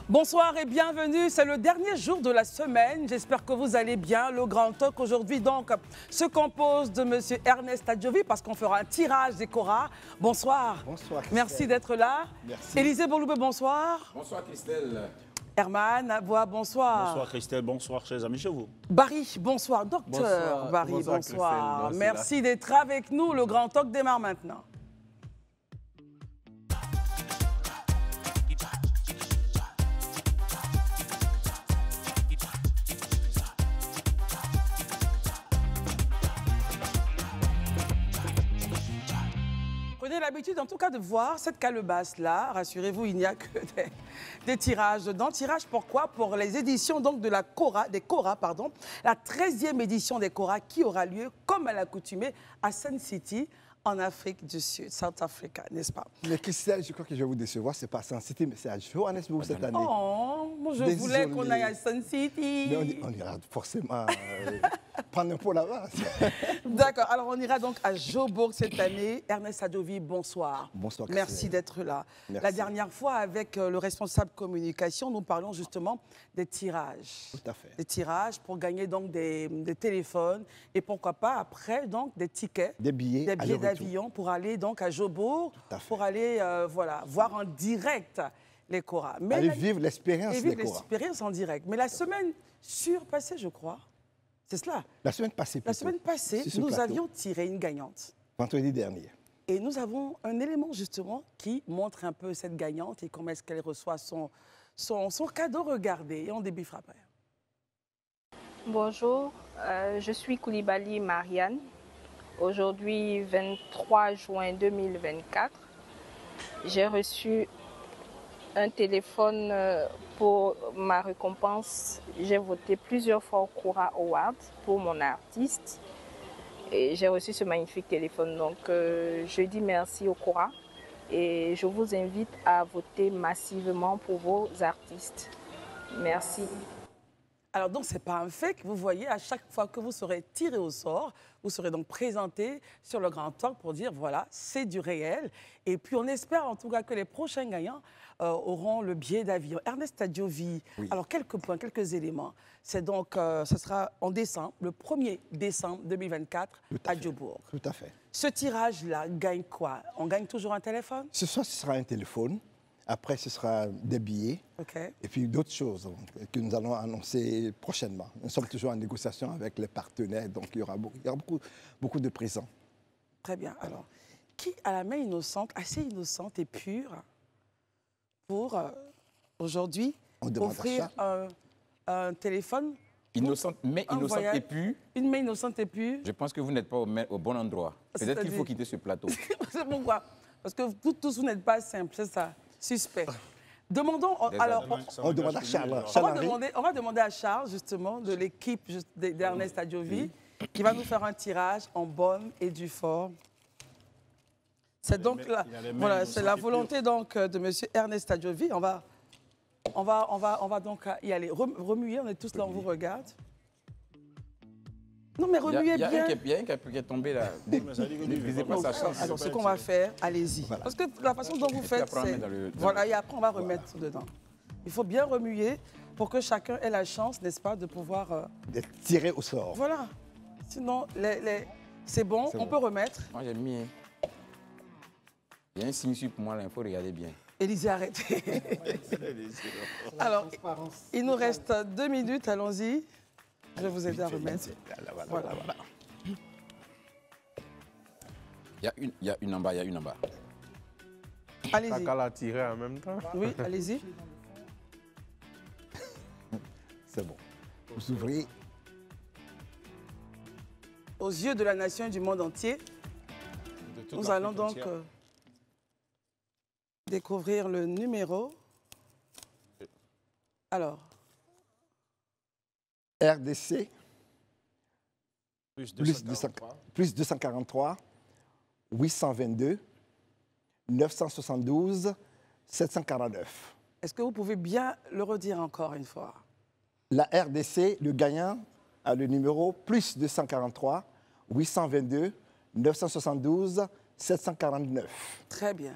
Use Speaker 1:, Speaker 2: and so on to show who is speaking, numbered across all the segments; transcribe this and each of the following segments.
Speaker 1: Bonsoir et bienvenue, c'est le dernier jour de la semaine, j'espère que vous allez bien. Le Grand Talk aujourd'hui donc se compose de M. Ernest Adjovi parce qu'on fera un tirage des Cora. Bonsoir.
Speaker 2: Bonsoir Christelle.
Speaker 1: Merci d'être là.
Speaker 2: Merci.
Speaker 1: Élisée Boloubé, bonsoir.
Speaker 3: Bonsoir Christelle.
Speaker 1: Herman Aboua, bonsoir.
Speaker 4: Bonsoir Christelle, bonsoir chers amis chez vous.
Speaker 1: Barry, bonsoir. Docteur Barry, bonsoir. Merci d'être avec nous, le Grand Talk démarre maintenant. Prenez l'habitude en tout cas de voir cette calebasse-là. Rassurez-vous, il n'y a que des tirages dedans. Tirage pourquoi? Pour les éditions donc de la Cora, des Cora, pardon. La 13e édition des Cora qui aura lieu, comme à l'accoutumée, à Sun City, en Afrique du Sud, South Africa, n'est-ce pas?
Speaker 2: Mais Christelle, je crois que je vais vous décevoir, c'est pas Sun City, mais c'est à Johannesburg cette année.
Speaker 1: Oh, moi je voulais qu'on aille à Sun City.
Speaker 2: Mais on ira forcément prendre un pot là-bas.
Speaker 1: D'accord, alors on ira donc à Joburg cette année. Ernest Adjovi, bonsoir.
Speaker 2: Bonsoir Christelle.
Speaker 1: Merci d'être là.
Speaker 2: Merci.
Speaker 1: La dernière fois, avec le responsable communication, nous parlions justement des tirages.
Speaker 2: Tout à fait.
Speaker 1: Des tirages pour gagner donc des téléphones et pourquoi pas après donc des tickets.
Speaker 2: Des billets
Speaker 1: d'avion pour aller donc à Joburg, pour aller voilà, voir en direct les Cora.
Speaker 2: Aller vivre l'expérience des Cora.
Speaker 1: L'expérience en direct. Mais la semaine surpassée, je crois, c'est cela.
Speaker 2: La semaine passée,
Speaker 1: La semaine passée, nous avions tiré une gagnante.
Speaker 2: Vendredi dernier.
Speaker 1: Et nous avons un élément justement qui montre un peu cette gagnante et comment est-ce qu'elle reçoit son cadeau. Regardez, et on débriefera après.
Speaker 5: Bonjour, je suis Koulibaly Marianne. Aujourd'hui, 23 juin 2024, j'ai reçu un téléphone pour ma récompense. J'ai voté plusieurs fois au Cora Award pour mon artiste et j'ai reçu ce magnifique téléphone. Donc, je dis merci au Cora et je vous invite à voter massivement pour vos artistes. Merci.
Speaker 1: Alors donc, ce n'est pas un fake, vous voyez, à chaque fois que vous serez tiré au sort, vous serez donc présenté sur le Grand Talk pour dire, voilà, c'est du réel. Et puis, on espère en tout cas que les prochains gagnants auront le billet d'avion. Ernest Adjovi, oui. Alors quelques points, quelques éléments. C'est donc, ce sera en décembre, le 1er décembre 2024 à Joburg.
Speaker 2: Tout à fait.
Speaker 1: Ce tirage-là gagne quoi? On gagne toujours un téléphone?
Speaker 2: Ce soir, ce sera un téléphone. Après, ce sera des billets et puis d'autres choses que nous allons annoncer prochainement. Nous sommes toujours en négociation avec les partenaires, donc il y aura beaucoup de présents.
Speaker 1: Très bien. Alors, qui a la main innocente, assez innocente et pure, pour aujourd'hui offrir un téléphone?
Speaker 3: Innocente, mais innocente et pure.
Speaker 1: Une main innocente et pure.
Speaker 3: Je pense que vous n'êtes pas au bon endroit. Peut-être qu'il faut quitter ce plateau.
Speaker 1: C'est pourquoi? Parce que vous tous, vous n'êtes pas simples, c'est ça. Suspect. Demandons, alors,
Speaker 2: on demande à Charles.
Speaker 1: On va demander à Charles, justement, de l'équipe d'Ernest Adjovi, qui va nous faire un tirage en bonne et due forme. C'est donc voilà, c'est la volonté donc de M. Ernest Adjovi. On va donc y aller. Remuer, on est tous là, on vous regarde. Non, mais remuez bien.
Speaker 3: Il y a un qui est tombé là. Ne visez pas sa chance.
Speaker 1: Alors, ce qu'on va faire, allez-y. Voilà. Parce que la façon dont vous faites, c'est... Voilà, et après, on va remettre dedans. Il faut bien remuer pour que chacun ait la chance, n'est-ce pas, de pouvoir...
Speaker 2: d'être tiré au sort.
Speaker 1: Voilà. Sinon, c'est bon, on peut remettre.
Speaker 3: Moi, j'ai mis... Il y a un signe pour moi, là, il faut regarder bien.
Speaker 1: Élisée, arrêtez. Alors, il nous reste 2 minutes, allons-y. Je vais vous aider à remettre. Voilà.
Speaker 3: Il y a une en bas, il y a une en bas.
Speaker 1: Allez-y.
Speaker 6: T'as qu'à la tirer en même temps.
Speaker 1: Oui, allez-y.
Speaker 2: C'est bon. Vous ouvrez.
Speaker 1: Aux yeux de la nation et du monde entier, nous allons donc découvrir le numéro. Alors.
Speaker 2: RDC, plus 243, 822, 972, 749.
Speaker 1: Est-ce que vous pouvez bien le redire encore une fois?
Speaker 2: La RDC, le gagnant, a le numéro plus 243, 822, 972, 749.
Speaker 1: Très bien.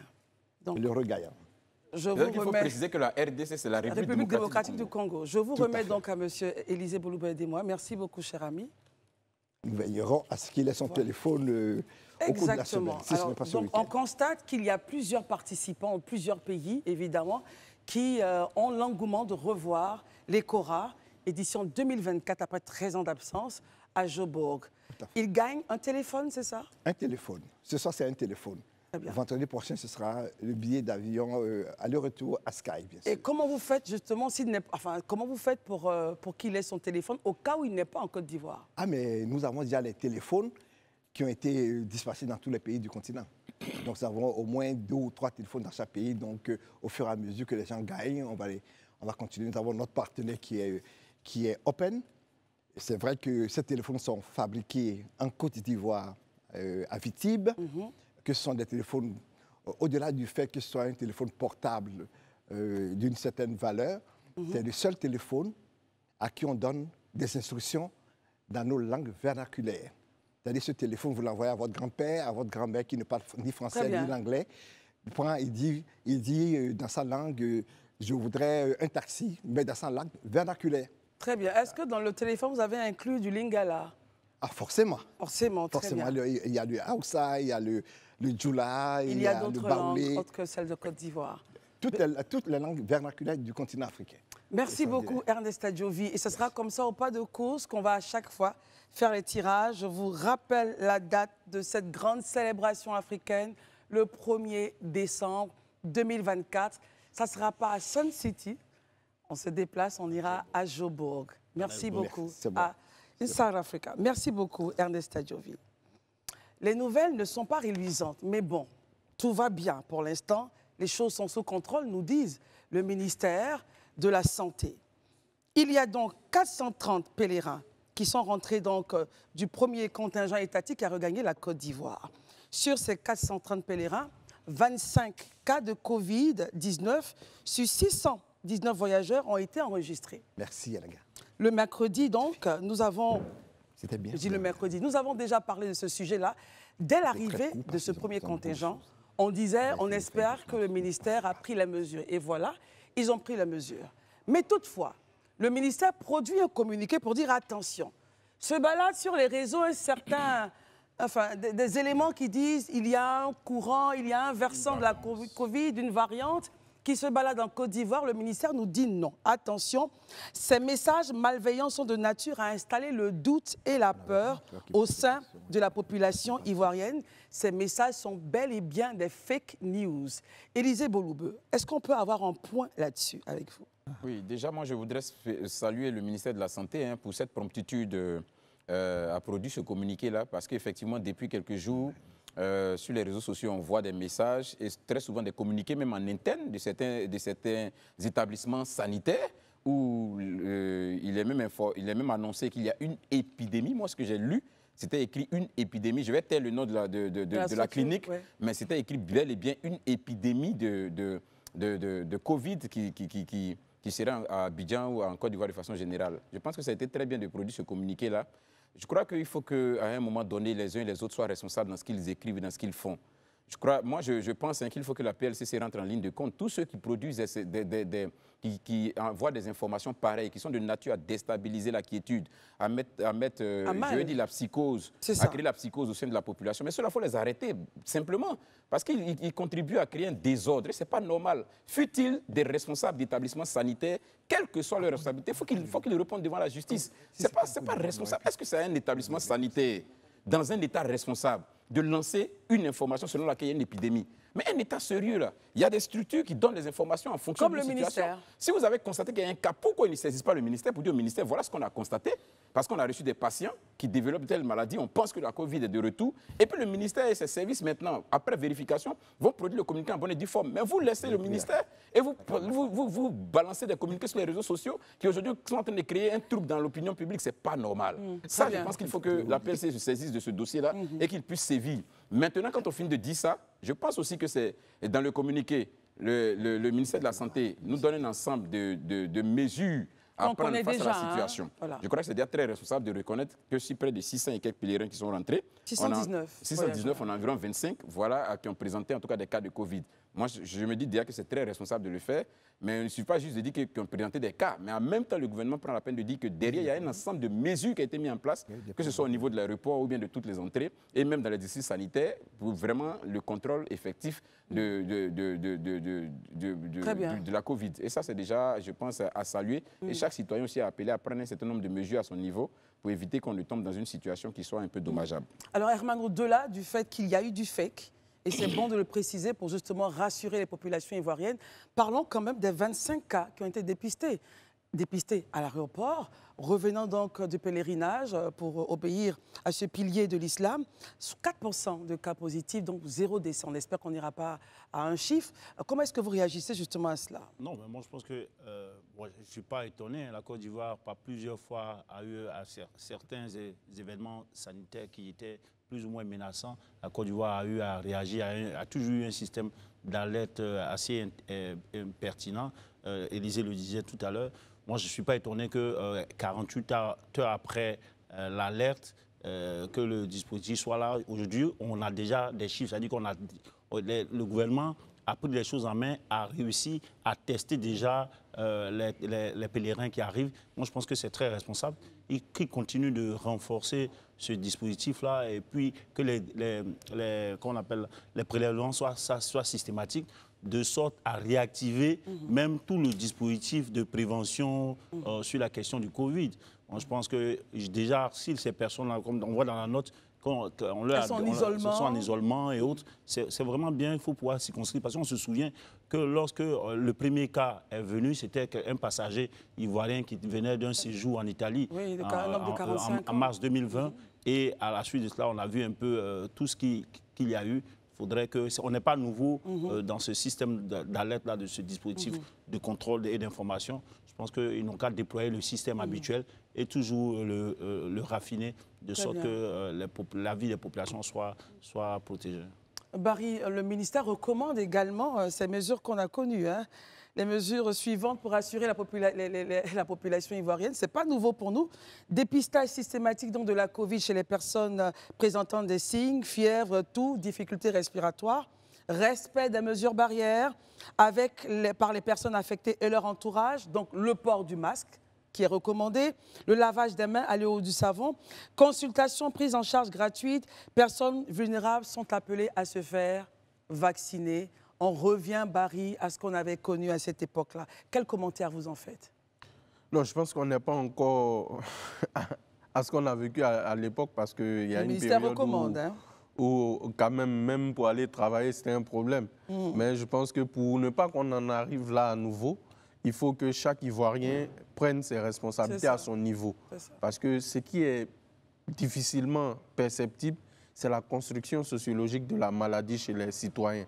Speaker 2: Donc, le regagnant.
Speaker 1: Je vous
Speaker 3: Il faut préciser que la RDC, c'est la République démocratique
Speaker 1: du Congo. Je vous remets donc à M. Élisée Bouloubé et moi. Merci beaucoup, cher ami.
Speaker 2: Nous veillerons à ce qu'il ait son téléphone au cours de la semaine.
Speaker 1: Alors, donc, on constate qu'il y a plusieurs participants, plusieurs pays, évidemment, qui ont l'engouement de revoir les Cora, édition 2024, après 13 ans d'absence, à Joburg. Ils gagnent un téléphone, c'est ça? Un
Speaker 2: téléphone. Ce soir, c'est un téléphone. Vendredi prochain, ce sera le billet d'avion aller-retour à Sky, bien sûr.
Speaker 1: Et comment vous faites justement, comment vous faites pour qu'il ait son téléphone au cas où il n'est pas en Côte d'Ivoire?
Speaker 2: Ah, mais nous avons déjà les téléphones qui ont été dispatchés dans tous les pays du continent. Donc, nous avons au moins 2 ou 3 téléphones dans chaque pays. Donc, au fur et à mesure que les gens gagnent, on va continuer. Nous avons notre partenaire qui est Open. C'est vrai que ces téléphones sont fabriqués en Côte d'Ivoire, à Vitib. Que ce sont des téléphones, au-delà du fait que ce soit un téléphone portable d'une certaine valeur, c'est le seul téléphone à qui on donne des instructions dans nos langues vernaculaires. C'est-à-dire ce téléphone, vous l'envoyez à votre grand-père, à votre grand-mère qui ne parle ni français ni l'anglais. Il dit dans sa langue, je voudrais un taxi, mais dans sa langue vernaculaire.
Speaker 1: Très bien. Est-ce que dans le téléphone, vous avez inclus du lingala?
Speaker 2: Ah, forcément.
Speaker 1: Forcément, très bien.
Speaker 2: Il y a le Hausa, il y a le Djoula, il y a
Speaker 1: d'autres langues autres que celles de Côte d'Ivoire.
Speaker 2: Toutes les langues vernaculaires du continent africain.
Speaker 1: Merci beaucoup, Ernest Adjovi. Et ce sera comme ça, au pas de course, qu'on va à chaque fois faire les tirages. Je vous rappelle la date de cette grande célébration africaine, le 1er décembre 2024. Ça ne sera pas à Sun City. On se déplace, on ira à Joburg. Merci beaucoup. In South Africa. Merci beaucoup, Ernest Adjovi. Les nouvelles ne sont pas reluisantes, mais bon, tout va bien pour l'instant. Les choses sont sous contrôle, nous disent le ministère de la Santé. Il y a donc 430 pèlerins qui sont rentrés donc, du premier contingent étatique qui a regagné la Côte d'Ivoire. Sur ces 430 pèlerins, 25 cas de Covid-19 sur 619 voyageurs ont été enregistrés.
Speaker 2: Merci, Alaga.
Speaker 1: Le mercredi, donc, nous avons...
Speaker 2: C'était bien.
Speaker 1: Je dis le mercredi. Nous avons déjà parlé de ce sujet-là. Dès l'arrivée de ce premier contingent, on disait, on espère que le ministère a pris la mesure. Et voilà, ils ont pris la mesure. Mais toutefois, le ministère produit un communiqué pour dire attention. Se balade sur les réseaux des éléments qui disent il y a un courant, il y a un versant de la Covid, une variante qui se balade en Côte d'Ivoire. Le ministère nous dit non. Attention, ces messages malveillants sont de nature à installer le doute et la peur au sein de la population ivoirienne. Ces messages sont bel et bien des fake news. Élisée Bouloubé, est-ce qu'on peut avoir un point là-dessus avec vous?
Speaker 3: Oui, déjà, moi, je voudrais saluer le ministère de la Santé pour cette promptitude à produire ce communiqué-là, parce qu'effectivement, depuis quelques jours, sur les réseaux sociaux, on voit des messages et très souvent des communiqués, même en interne, de certains établissements sanitaires où il est même annoncé qu'il y a une épidémie. Moi, ce que j'ai lu, c'était écrit une épidémie. Je vais taire le nom de la clinique, ouais. Mais c'était écrit bel et bien une épidémie de Covid qui serait à Abidjan ou en Côte d'Ivoire de façon générale. Je pense que ça a été très bien de produire ce communiqué-là. Je crois qu'il faut qu'à un moment donné, les uns et les autres soient responsables dans ce qu'ils écrivent et dans ce qu'ils font. Je pense qu'il faut que la PLCC rentre en ligne de compte. Tous ceux qui produisent, qui envoient des informations pareilles, qui sont de nature à déstabiliser la quiétude, à la psychose, à créer la psychose au sein de la population. Mais cela, il faut les arrêter, simplement, parce qu'ils contribuent à créer un désordre. Et ce n'est pas normal. Fut-il des responsables d'établissements sanitaires, quelle que soit leur responsabilité, il faut qu'ils répondent devant la justice. Ce n'est pas responsable. Est-ce que c'est un établissement sanitaire, dans un État responsable, de lancer une information selon laquelle il y a une épidémie? Mais un État sérieux, là, il y a des structures qui donnent des informations en fonction de la situation. Comme le ministère. Si vous avez constaté qu'il y a un cas, pourquoi il ne saisisse pas le ministère pour dire au ministère, voilà ce qu'on a constaté? Parce qu'on a reçu des patients qui développent telle maladie, on pense que la Covid est de retour. Et puis le ministère et ses services maintenant, après vérification, vont produire le communiqué en bonne et due forme. Mais vous laissez le ministère et vous balancez des communiqués sur les réseaux sociaux qui aujourd'hui sont en train de créer un trouble dans l'opinion publique. Ce n'est pas normal. Ça, je pense qu'il faut que la PLC se saisisse de ce dossier-là et qu'il puisse sévir. Maintenant, quand on finit de dire ça, je pense aussi que c'est dans le communiqué, le ministère de la Santé nous donne un ensemble de mesures à prendre face à la situation. Voilà. Je crois que c'est déjà très responsable de reconnaître que si près de 600 et quelques pèlerins qui sont rentrés,
Speaker 1: 619,
Speaker 3: on a environ 25 voilà, qui ont présenté en tout cas des cas de Covid. Moi, je me dis déjà que c'est très responsable de le faire, mais il ne suffit pas juste de dire qu'on présentait des cas, mais en même temps, le gouvernement prend la peine de dire que derrière, il y a un ensemble de mesures qui ont été mises en place, que ce soit au niveau de l'aéroport ou bien de toutes les entrées, et même dans les districts sanitaires, pour vraiment le contrôle effectif de la Covid. Et ça, c'est déjà, je pense, à saluer. Et chaque citoyen aussi a appelé à prendre un certain nombre de mesures à son niveau pour éviter qu'on ne tombe dans une situation qui soit un peu dommageable.
Speaker 1: Alors, Herman, au-delà du fait qu'il y a eu du fake, et c'est bon de le préciser pour justement rassurer les populations ivoiriennes, parlons quand même des 25 cas qui ont été dépistés à l'aéroport, revenant donc du pèlerinage pour obéir à ce pilier de l'islam. 4% de cas positifs, donc 0 décès. On espère qu'on n'ira pas à un chiffre. Comment est-ce que vous réagissez justement à cela?
Speaker 4: Non, mais moi je pense que je ne suis pas étonné. La Côte d'Ivoire, par plusieurs fois, a eu à certains événements sanitaires qui étaient plus ou moins menaçants. La Côte d'Ivoire a eu à réagir, a toujours eu un système d'alerte assez pertinent. Élisée le disait tout à l'heure. Moi, je ne suis pas étonné que 48 heures après l'alerte, que le dispositif soit là. Aujourd'hui, on a déjà des chiffres. C'est-à-dire qu'on a le gouvernement a pris les choses en main, a réussi à tester déjà les pèlerins qui arrivent. Moi, je pense que c'est très responsable. Qu'ils continuent de renforcer ce dispositif-là et puis que les prélèvements soient systématiques, de sorte à réactiver même tout le dispositif de prévention sur la question du Covid. Moi, je pense que déjà, si ces personnes-là, comme on voit dans la note, elles sont en isolement et autres, c'est vraiment bien, il faut pouvoir circonscrire. Parce qu'on se souvient que lorsque le premier cas est venu, c'était un passager ivoirien qui venait d'un séjour en Italie en mars 2020. Et à la suite de cela, on a vu un peu tout ce qu'il y a eu. Il faudrait qu'on n'est pas nouveau dans ce système d'alerte, de ce dispositif de contrôle et d'information. Je pense qu'ils n'ont qu'à déployer le système habituel et toujours le raffiner de sorte que la vie des populations soit protégée.
Speaker 1: Barry, le ministère recommande également ces mesures qu'on a connues, hein, les mesures suivantes pour assurer la population ivoirienne. Ce n'est pas nouveau pour nous. Dépistage systématique donc, de la Covid chez les personnes présentant des signes, fièvre, toux, difficultés respiratoires. Respect des mesures barrières par les personnes affectées et leur entourage. Donc le port du masque qui est recommandé, le lavage des mains à l'eau du savon, consultation, prise en charge gratuite. Personnes vulnérables sont appelées à se faire vacciner. On revient, Barry, à ce qu'on avait connu à cette époque-là. Quel commentaire vous en faites?
Speaker 6: Non, je pense qu'on n'est pas encore à ce qu'on a vécu à l'époque parce qu'il y a une période où quand même pour aller travailler, c'était un problème. Mais je pense que pour ne pas qu'on en arrive là à nouveau, il faut que chaque Ivoirien prenne ses responsabilités à son niveau. Parce que ce qui est difficilement perceptible, c'est la construction sociologique de la maladie chez les citoyens.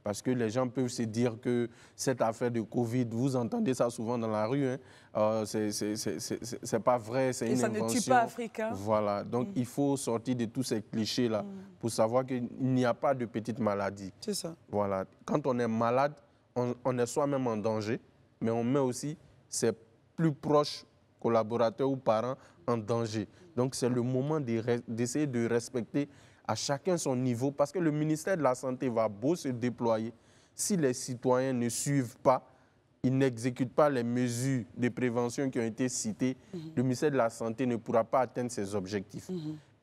Speaker 6: Parce que les gens peuvent se dire que cette affaire de Covid, vous entendez ça souvent dans la rue, hein, c'est pas vrai, c'est une invention. Et ça ne tue pas
Speaker 1: africain.
Speaker 6: Voilà, donc il faut sortir de tous ces clichés-là pour savoir qu'il n'y a pas de petite maladie.
Speaker 1: C'est ça.
Speaker 6: Voilà, quand on est malade, on est soi-même en danger, mais on met aussi ses plus proches collaborateurs ou parents en danger. Donc c'est le moment d'essayer de respecter à chacun son niveau, parce que le ministère de la Santé va beau se déployer. Si les citoyens ne suivent pas, ils n'exécutent pas les mesures de prévention qui ont été citées, le ministère de la Santé ne pourra pas atteindre ses objectifs.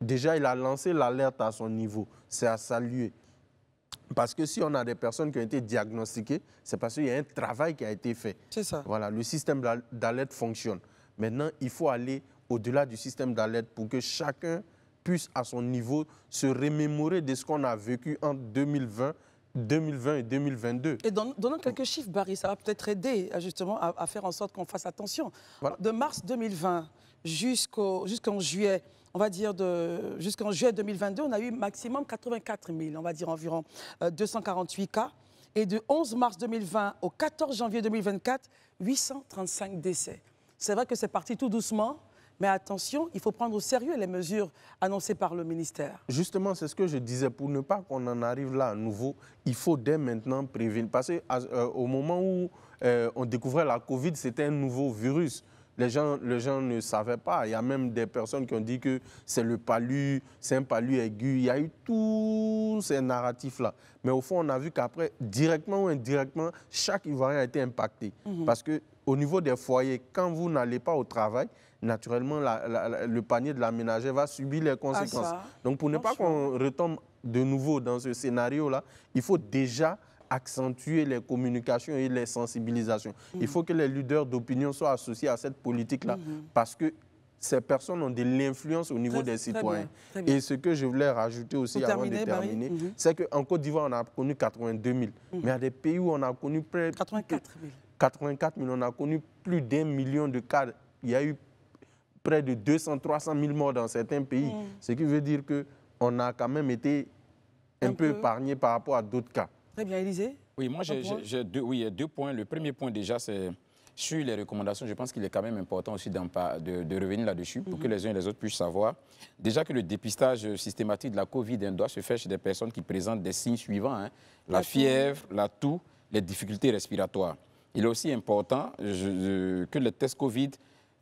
Speaker 6: Déjà, il a lancé l'alerte à son niveau. C'est à saluer. Parce que si on a des personnes qui ont été diagnostiquées, c'est parce qu'il y a un travail qui a été fait.
Speaker 1: C'est ça.
Speaker 6: Voilà, le système d'alerte fonctionne. Maintenant, il faut aller au-delà du système d'alerte pour que chacun puisse, à son niveau, se remémorer de ce qu'on a vécu en 2020 et 2022.
Speaker 1: Et donnons quelques chiffres, Barry, ça va peut-être aider justement à faire en sorte qu'on fasse attention. Voilà. De mars 2020 jusqu'en juillet, on va dire jusqu'en juillet 2022, on a eu maximum 84 000, on va dire environ 248 cas. Et de 11 mars 2020 au 14 janvier 2024, 835 décès. C'est vrai que c'est parti tout doucement. Mais attention, il faut prendre au sérieux les mesures annoncées par le ministère.
Speaker 6: Justement, c'est ce que je disais. Pour ne pas qu'on en arrive là à nouveau, il faut dès maintenant prévenir. Parce qu'au moment où on découvrait la Covid, c'était un nouveau virus. les gens ne savaient pas. Il y a même des personnes qui ont dit que c'est le palu, c'est un palu aigu. Il y a eu tous ces narratifs-là. Mais au fond, on a vu qu'après, directement ou indirectement, chaque Ivoirien a été impacté. Parce qu'au niveau des foyers, quand vous n'allez pas au travail, naturellement, le panier de la ménagère va subir les conséquences. Donc, pour ne pas qu'on retombe de nouveau dans ce scénario-là, il faut déjà accentuer les communications et les sensibilisations. Il faut que les leaders d'opinion soient associés à cette politique-là parce que ces personnes ont de l'influence au niveau des citoyens. Très bien. Et ce que je voulais rajouter aussi avant de terminer, c'est qu'en Côte d'Ivoire, on a connu 82 000. Mais il y a des pays où on a connu près de 84 000. On a connu plus d'1 million de cas. Il y a eu près de 200 300 000 morts dans certains pays. Ce qui veut dire qu'on a quand même été un peu épargné par rapport à d'autres cas.
Speaker 1: Très bien, Élisée.
Speaker 3: Oui, moi j'ai deux points. Le premier point déjà, c'est sur les recommandations. Je pense qu'il est quand même important aussi de revenir là-dessus pour que les uns et les autres puissent savoir. Déjà que le dépistage systématique de la Covid doit se faire chez des personnes qui présentent des signes suivants. La fièvre, la toux, les difficultés respiratoires. Il est aussi important que les tests Covid,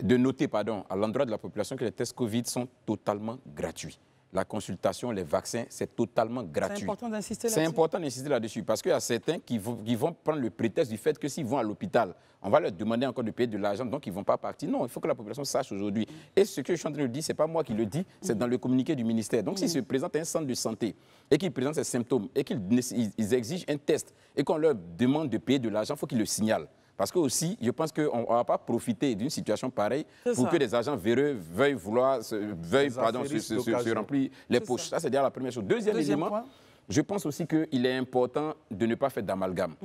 Speaker 3: de noter à l'endroit de la population que les tests Covid sont totalement gratuits. La consultation, les vaccins, c'est totalement gratuit.
Speaker 1: C'est important d'insister là-dessus.
Speaker 3: C'est important d'insister là-dessus parce qu'il y a certains qui vont prendre le prétexte du fait que s'ils vont à l'hôpital, on va leur demander encore de payer de l'argent, donc ils ne vont pas partir. Non, il faut que la population sache aujourd'hui. Et ce que je suis en train de dire, ce n'est pas moi qui le dis, c'est dans le communiqué du ministère. Donc s'ils se présentent à un centre de santé et qu'ils présentent ces symptômes et qu'ils exigent un test et qu'on leur demande de payer de l'argent, il faut qu'ils le signalent. Parce que aussi, je pense qu'on ne va pas profiter d'une situation pareille pour que des agents véreux veuillent se remplir les poches. Ça, c'est déjà la première chose. Deuxième élément, je pense aussi qu'il est important de ne pas faire d'amalgame.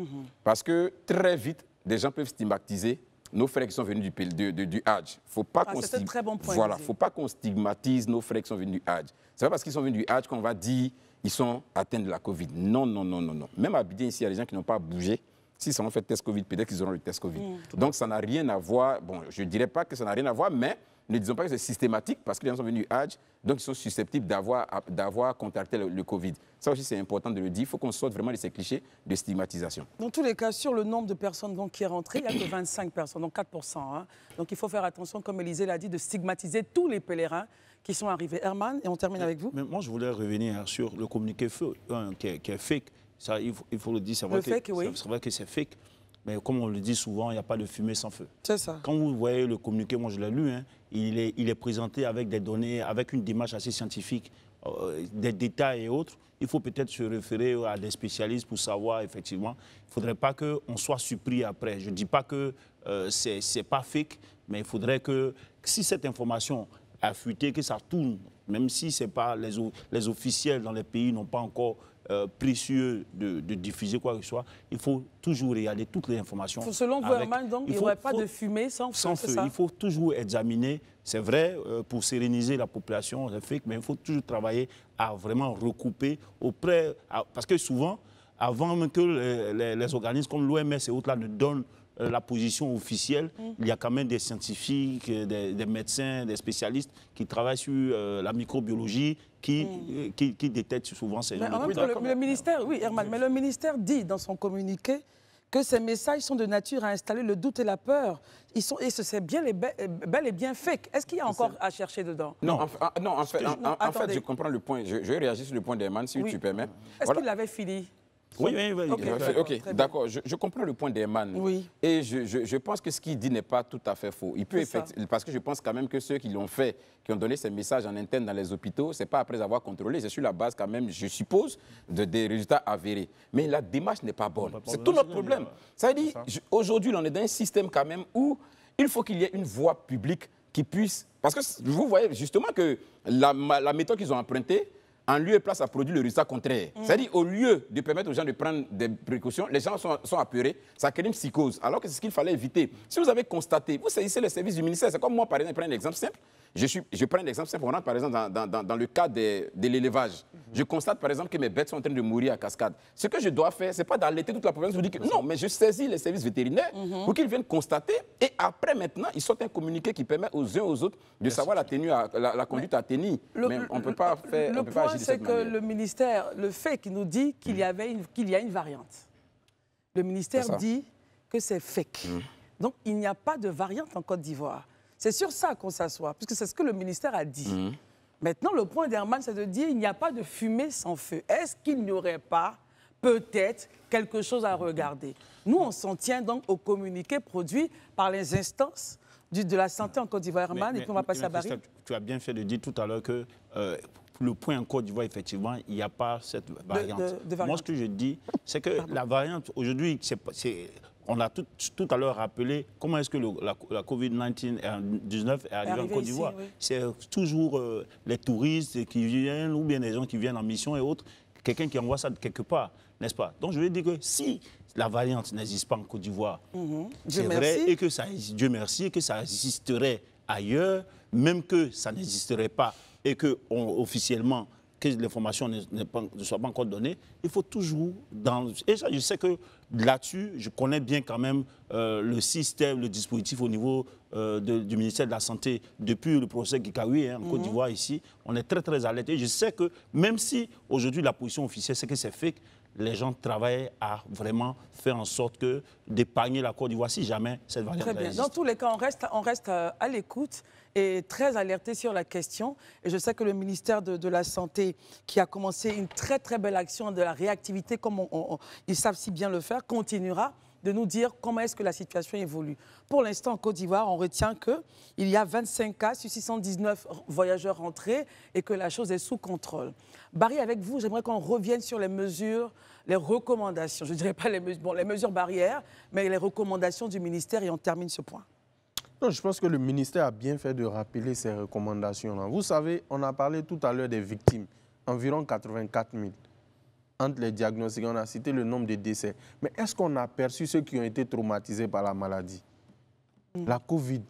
Speaker 3: Parce que très vite, des gens peuvent stigmatiser nos frères qui sont venus du Hadj.
Speaker 1: C'est un très bon point.
Speaker 3: Voilà, il ne faut pas qu'on stigmatise nos frères qui sont venus du Hadj. Ce n'est pas parce qu'ils sont venus du Hadj qu'on va dire qu'ils sont atteints de la Covid. Non, non, non, non, non. Même à Abidjan, ici, il y a des gens qui n'ont pas bougé. Si ça ont fait test Covid, peut-être qu'ils auront le test Covid. Donc ça n'a rien à voir, bon, je ne dirais pas que ça n'a rien à voir, mais ne disons pas que c'est systématique parce que les gens sont venus Hadj, donc ils sont susceptibles d'avoir contracté le Covid. Ça aussi, c'est important de le dire. Il faut qu'on sorte vraiment de ces clichés de stigmatisation.
Speaker 1: Dans tous les cas, sur le nombre de personnes donc, qui est rentré, il n'y a que 25 personnes, donc 4%. Donc il faut faire attention, comme Élisée l'a dit, de stigmatiser tous les pèlerins qui sont arrivés. Herman, et on termine avec vous.
Speaker 4: Mais moi, je voulais revenir sur le communiqué qui est fake. Ça, il faut le dire, c'est vrai, vrai que c'est fake, mais comme on le dit souvent, il n'y a pas de fumée sans feu.
Speaker 1: C'est ça.
Speaker 4: Quand vous voyez le communiqué, moi je l'ai lu, il est présenté avec des données, avec une démarche assez scientifique, des détails et autres. Il faut peut-être se référer à des spécialistes pour savoir, effectivement. Il ne faudrait pas qu'on soit surpris après. Je ne dis pas que ce n'est pas fake, mais il faudrait que, si cette information a fuité, que ça tourne, même si c'est pas les officiels dans les pays n'ont pas encore précieux de diffuser quoi que ce soit, il faut toujours regarder toutes les informations.
Speaker 1: Selon vous, Herman, donc, il n'y aurait pas de fumée sans feu.
Speaker 4: Sans feu. Il faut toujours examiner. C'est vrai, pour séréniser la population, c'est fake, mais il faut toujours travailler à vraiment recouper auprès... parce que souvent, avant même que les organismes comme l'OMS et autres là ne donnent la position officielle, il y a quand même des scientifiques, des médecins, des spécialistes qui travaillent sur la microbiologie, qui détectent souvent ces gens.
Speaker 1: Le ministère, oui, Herman, mais le ministère dit dans son communiqué que ces messages sont de nature à installer le doute et la peur. Et c'est bel et bien fake. Est-ce qu'il y a encore à chercher dedans?
Speaker 3: Non, en fait, je comprends le point. Je vais réagir sur le point d'Herman, si tu permets.
Speaker 1: Est-ce qu'il avait fini?
Speaker 4: Oui.
Speaker 3: Ok, d'accord. Je comprends le point d'Herman.
Speaker 1: Oui.
Speaker 3: Et je pense que ce qu'il dit n'est pas tout à fait faux. Il peut parce que je pense quand même que ceux qui l'ont fait, qui ont donné ces messages en interne dans les hôpitaux, ce n'est pas après avoir contrôlé, c'est sur la base quand même, je suppose, des résultats avérés. Mais la démarche n'est pas bonne. C'est tout notre problème. Ça veut dire, aujourd'hui, on est dans un système quand même où il faut qu'il y ait une voie publique qui puisse... Parce que vous voyez justement que la méthode qu'ils ont empruntée, en lieu et place à produire le résultat contraire. C'est-à-dire, au lieu de permettre aux gens de prendre des précautions, les gens sont apeurés, ça crée une psychose, alors que c'est ce qu'il fallait éviter. Si vous avez constaté, vous saisissez les services du ministère, c'est comme moi, par exemple, je prends un exemple simple. Je prends un exemple simple, on rentre par exemple dans le cas de l'élevage. Je constate par exemple que mes bêtes sont en train de mourir à cascade. Ce que je dois faire, ce n'est pas d'allaiter toute la population, vous dire que non, mais je saisis les services vétérinaires pour qu'ils viennent constater et après maintenant, ils sortent un communiqué qui permet aux uns aux autres de savoir la conduite à tenir. Mais on ne peut pas faire...
Speaker 1: Le point, c'est que le ministère, le fait qu'il nous dit qu'il y a une variante. Le ministère dit que c'est fake. Donc il n'y a pas de variante en Côte d'Ivoire. C'est sur ça qu'on s'assoit, puisque c'est ce que le ministère a dit. Maintenant, le point d'Herman, c'est de dire il n'y a pas de fumée sans feu. Est-ce qu'il n'y aurait pas peut-être quelque chose à regarder? Nous, on s'en tient donc au communiqué produit par les instances de la santé en Côte d'Ivoire, Herman, et puis on va passer à Barry.
Speaker 4: Tu as bien fait de dire tout à l'heure que le point en Côte d'Ivoire, effectivement, il n'y a pas cette variante. Moi, ce que je dis, c'est que la variante, aujourd'hui, on a tout à l'heure rappelé comment est-ce que la Covid-19 est arrivée en Côte d'Ivoire. Oui. C'est toujours les touristes qui viennent ou bien les gens qui viennent en mission et autres, quelqu'un qui envoie ça de quelque part, n'est-ce pas? Donc je veux dire que si la variante n'existe pas en Côte d'Ivoire, c'est vrai, et que ça, Dieu merci, et que ça existerait ailleurs, même que ça n'existerait pas et que officiellement que l'information ne soit pas encore donnée, il faut toujours... Et ça, je sais que là-dessus, je connais bien quand même le système, le dispositif au niveau du ministère de la Santé depuis le procès Gikawi en Côte d'Ivoire ici. On est très, très alertés. Je sais que même si aujourd'hui la position officielle, c'est que c'est fake, les gens travaillent à vraiment faire en sorte d'épargner la Côte d'Ivoire si jamais cette variante existe. Très bien.
Speaker 1: Dans tous les cas, on reste à l'écoute et très alerté sur la question. Et je sais que le ministère de la Santé, qui a commencé une très, très belle action de la réactivité, comme ils savent si bien le faire, continuera de nous dire comment est-ce que la situation évolue. Pour l'instant, en Côte d'Ivoire, on retient qu'il y a 25 cas sur 619 voyageurs rentrés et que la chose est sous contrôle. Barry, avec vous, j'aimerais qu'on revienne sur les mesures, les recommandations. Je ne dirais pas les mesures barrières, mais les recommandations du ministère, et on termine ce point.
Speaker 6: Non, je pense que le ministère a bien fait de rappeler ces recommandations-là. Vous savez, on a parlé tout à l'heure des victimes, environ 84 000. Entre les diagnostics, on a cité le nombre de décès. Mais est-ce qu'on a perçu ceux qui ont été traumatisés par la maladie? La Covid,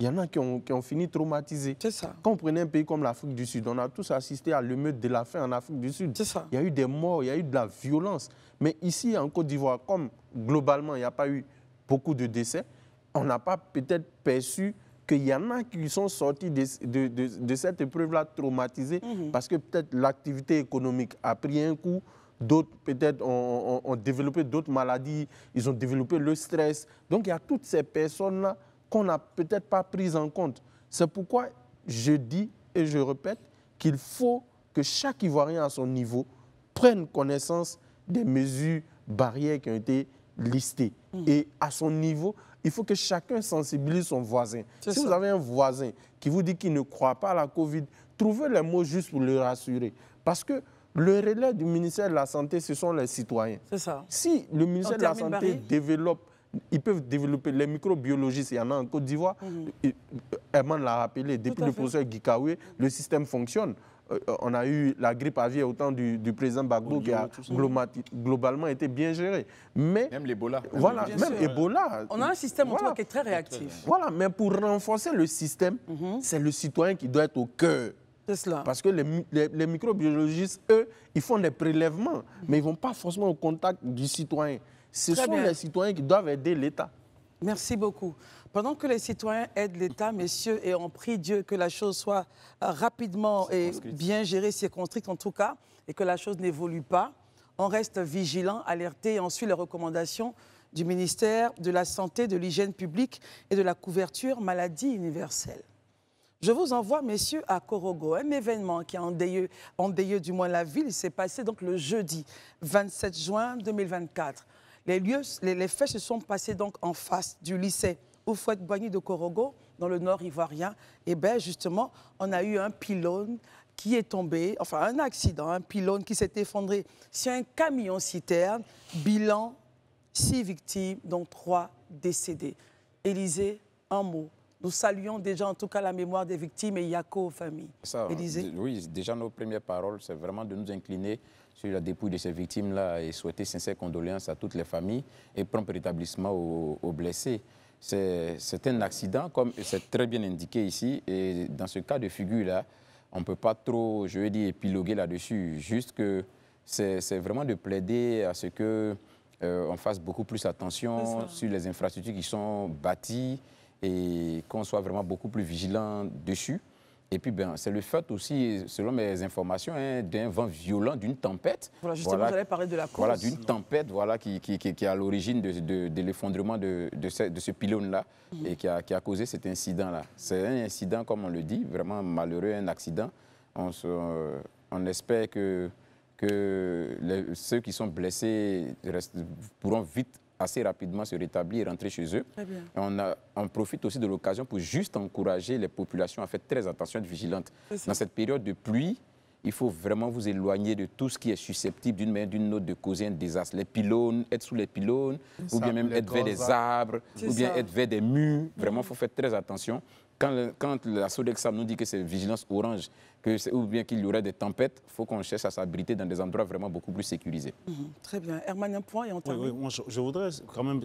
Speaker 6: il y en a qui ont fini traumatisés.
Speaker 1: C'est ça.
Speaker 6: Quand on prenait un pays comme l'Afrique du Sud, on a tous assisté à l'émeute de la faim en Afrique du Sud.
Speaker 1: C'est ça.
Speaker 6: Il y a eu des morts, il y a eu de la violence. Mais ici, en Côte d'Ivoire, comme globalement, il n'y a pas eu beaucoup de décès, on n'a pas peut-être perçu qu'il y en a qui sont sortis de cette épreuve-là traumatisés parce que peut-être l'activité économique a pris un coup, d'autres peut-être ont développé d'autres maladies, ils ont développé le stress. Donc il y a toutes ces personnes-là qu'on n'a peut-être pas prises en compte. C'est pourquoi je dis et je répète qu'il faut que chaque Ivoirien à son niveau prenne connaissance des mesures barrières qui ont été listées. Et à son niveau, il faut que chacun sensibilise son voisin. Si vous avez un voisin qui vous dit qu'il ne croit pas à la Covid, trouvez les mots justes pour le rassurer. Parce que le relais du ministère de la Santé, ce sont les citoyens.
Speaker 1: C'est ça.
Speaker 6: Si le ministère de la Santé développe, ils peuvent développer les microbiologistes, il y en a en Côte d'Ivoire, Herman l'a rappelé, depuis le professeur Gikawe, le système fonctionne. On a eu la grippe aviaire au temps du président Gbagbo qui a globalement été bien géré. Mais,
Speaker 3: même l'Ebola.
Speaker 6: Voilà, même Ebola.
Speaker 1: On a un système qui est très réactif.
Speaker 6: Voilà, mais pour renforcer le système, c'est le citoyen qui doit être au cœur.
Speaker 1: C'est cela.
Speaker 6: Parce que les microbiologistes, eux, ils font des prélèvements, mais ils ne vont pas forcément au contact du citoyen. Ce sont les citoyens qui doivent aider l'État.
Speaker 1: Merci beaucoup. Pendant que les citoyens aident l'État, messieurs, et on prie Dieu que la chose soit rapidement et bien gérée, circonscrite en tout cas, et que la chose n'évolue pas, on reste vigilant, alerté, et on suit les recommandations du ministère de la Santé, de l'Hygiène publique et de la couverture maladie universelle. Je vous envoie, messieurs, à Korogo, un événement qui a endeuillé du moins la ville. Il s'est passé donc le jeudi 27 juin 2024. Les faits se sont passés donc en face du lycée Houphouët-Boigny de Korogo, dans le nord ivoirien. Et bien, justement, on a eu un pylône qui est tombé, enfin un accident, un pylône qui s'est effondré sur un camion-citerne. Bilan, 6 victimes, dont 3 décédés. Élysée, un mot. Nous saluons déjà en tout cas la mémoire des victimes et Yako aux familles. Élysée.
Speaker 3: Oui, déjà nos premières paroles, c'est vraiment de nous incliner sur la dépouille de ces victimes-là et souhaiter sincères condoléances à toutes les familles et prompt rétablissement aux blessés. C'est un accident, comme c'est très bien indiqué ici, et dans ce cas de figure-là, on ne peut pas trop, je veux dire, épiloguer là-dessus, juste que c'est vraiment de plaider à ce qu'on fasse beaucoup plus attention sur les infrastructures qui sont bâties, et qu'on soit vraiment beaucoup plus vigilant dessus. Et puis, c'est le fait aussi, selon mes informations, hein, d'un vent violent, d'une tempête.
Speaker 1: Voilà, justement, j'allais parler de la cause.
Speaker 3: Voilà, d'une tempête qui est à l'origine de l'effondrement de ce pylône-là et qui a causé cet incident-là. C'est un incident, comme on le dit, vraiment malheureux, un accident. On espère que ceux qui sont blessés pourront vite, assez rapidement se rétablir et rentrer chez eux.
Speaker 1: Très bien.
Speaker 3: On profite aussi de l'occasion pour juste encourager les populations à faire très attention, être vigilantes. Dans cette période de pluie, il faut vraiment vous éloigner de tout ce qui est susceptible d'une manière ou d'une autre de causer un désastre. Les pylônes, être sous les pylônes, ou bien même être vers des arbres, ou bien être vers des murs. Vraiment, il faut faire très attention. Quand la Sodexam nous dit que c'est vigilance orange, ou bien qu'il y aurait des tempêtes, il faut qu'on cherche à s'abriter dans des endroits vraiment beaucoup plus sécurisés.
Speaker 1: Très bien. Herman, un point et on termine.
Speaker 4: Oui, moi, je voudrais quand même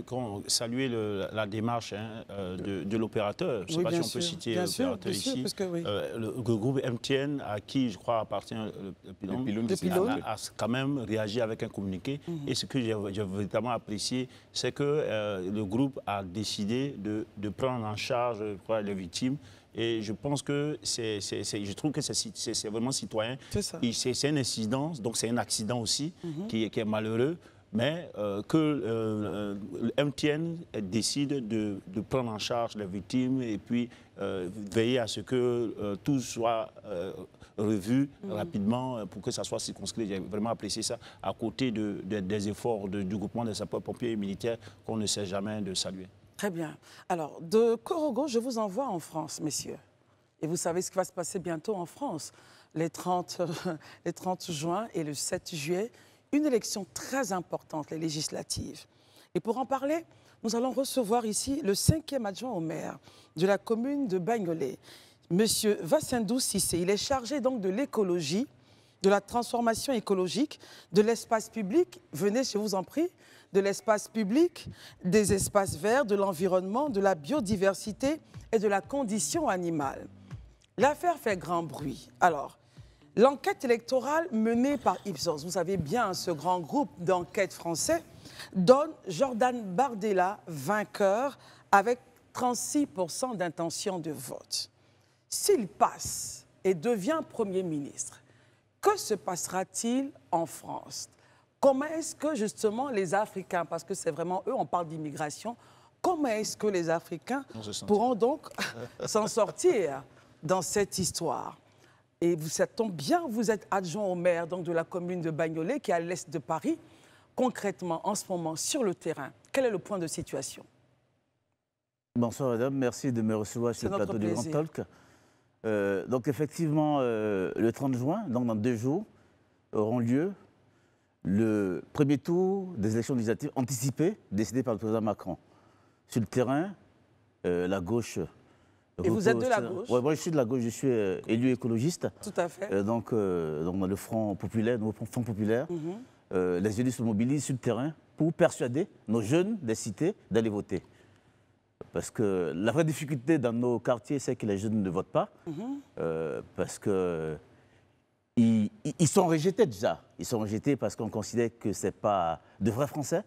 Speaker 4: saluer la démarche de l'opérateur. Je ne sais pas si on peut citer l'opérateur ici.
Speaker 1: Parce que,
Speaker 4: le groupe MTN, à qui je crois appartient le pylône, a quand même réagi avec un communiqué. Et ce que j'ai véritablement apprécié, c'est que le groupe a décidé de prendre en charge les victimes. Et je pense que je trouve que c'est vraiment citoyen. C'est une incidence, donc c'est un accident aussi qui est malheureux, mais que MTN décide de prendre en charge les victimes et puis veiller à ce que tout soit revu rapidement pour que ça soit circonscrit. J'ai vraiment apprécié ça à côté des efforts du groupement des sapeurs-pompiers et militaires qu'on ne sait jamais de saluer.
Speaker 1: Très bien. Alors, de Korogo, je vous envoie en France, messieurs. Et vous savez ce qui va se passer bientôt en France. Les 30 juin et le 7 juillet, une élection très importante, les législatives. Et pour en parler, nous allons recevoir ici le 5e adjoint au maire de la commune de Bagnolet, M. Vassindou Cissé. Il est chargé donc de l'écologie, de la transformation écologique, de l'espace public. Venez, je vous en prie. De l'espace public, des espaces verts, de l'environnement, de la biodiversité et de la condition animale. L'affaire fait grand bruit. Alors, l'enquête électorale menée par Ipsos, vous savez bien, ce grand groupe d'enquête français, donne Jordan Bardella vainqueur avec 36% d'intention de vote. S'il passe et devient Premier ministre, que se passera-t-il en France ? Comment est-ce que, justement, les Africains, parce que c'est vraiment eux, on parle d'immigration, comment est-ce que les Africains pourront donc s'en sortir dans cette histoire? Et ça tombe bien, vous êtes adjoint au maire donc, de la commune de Bagnolet, qui est à l'est de Paris. Concrètement, en ce moment, sur le terrain, quel est le point de situation?
Speaker 7: Bonsoir, madame. Merci de me recevoir sur le plateau du Grand Talk. Donc, effectivement, le 30 juin, donc dans 2 jours, auront lieu le premier tour des élections législatives anticipées décidées par le président Macron. Sur le terrain, la gauche...
Speaker 1: Et vous êtes de la gauche?
Speaker 7: Oui, moi je suis de la gauche, je suis élu écologiste.
Speaker 1: Tout à fait.
Speaker 7: Donc dans le Front populaire, le Front populaire, les élus se mobilisent sur le terrain pour persuader nos jeunes des cités d'aller voter. Parce que la vraie difficulté dans nos quartiers, c'est que les jeunes ne votent pas, parce que... Ils sont rejetés déjà. Ils sont rejetés parce qu'on considère que ce n'est pas de vrais Français.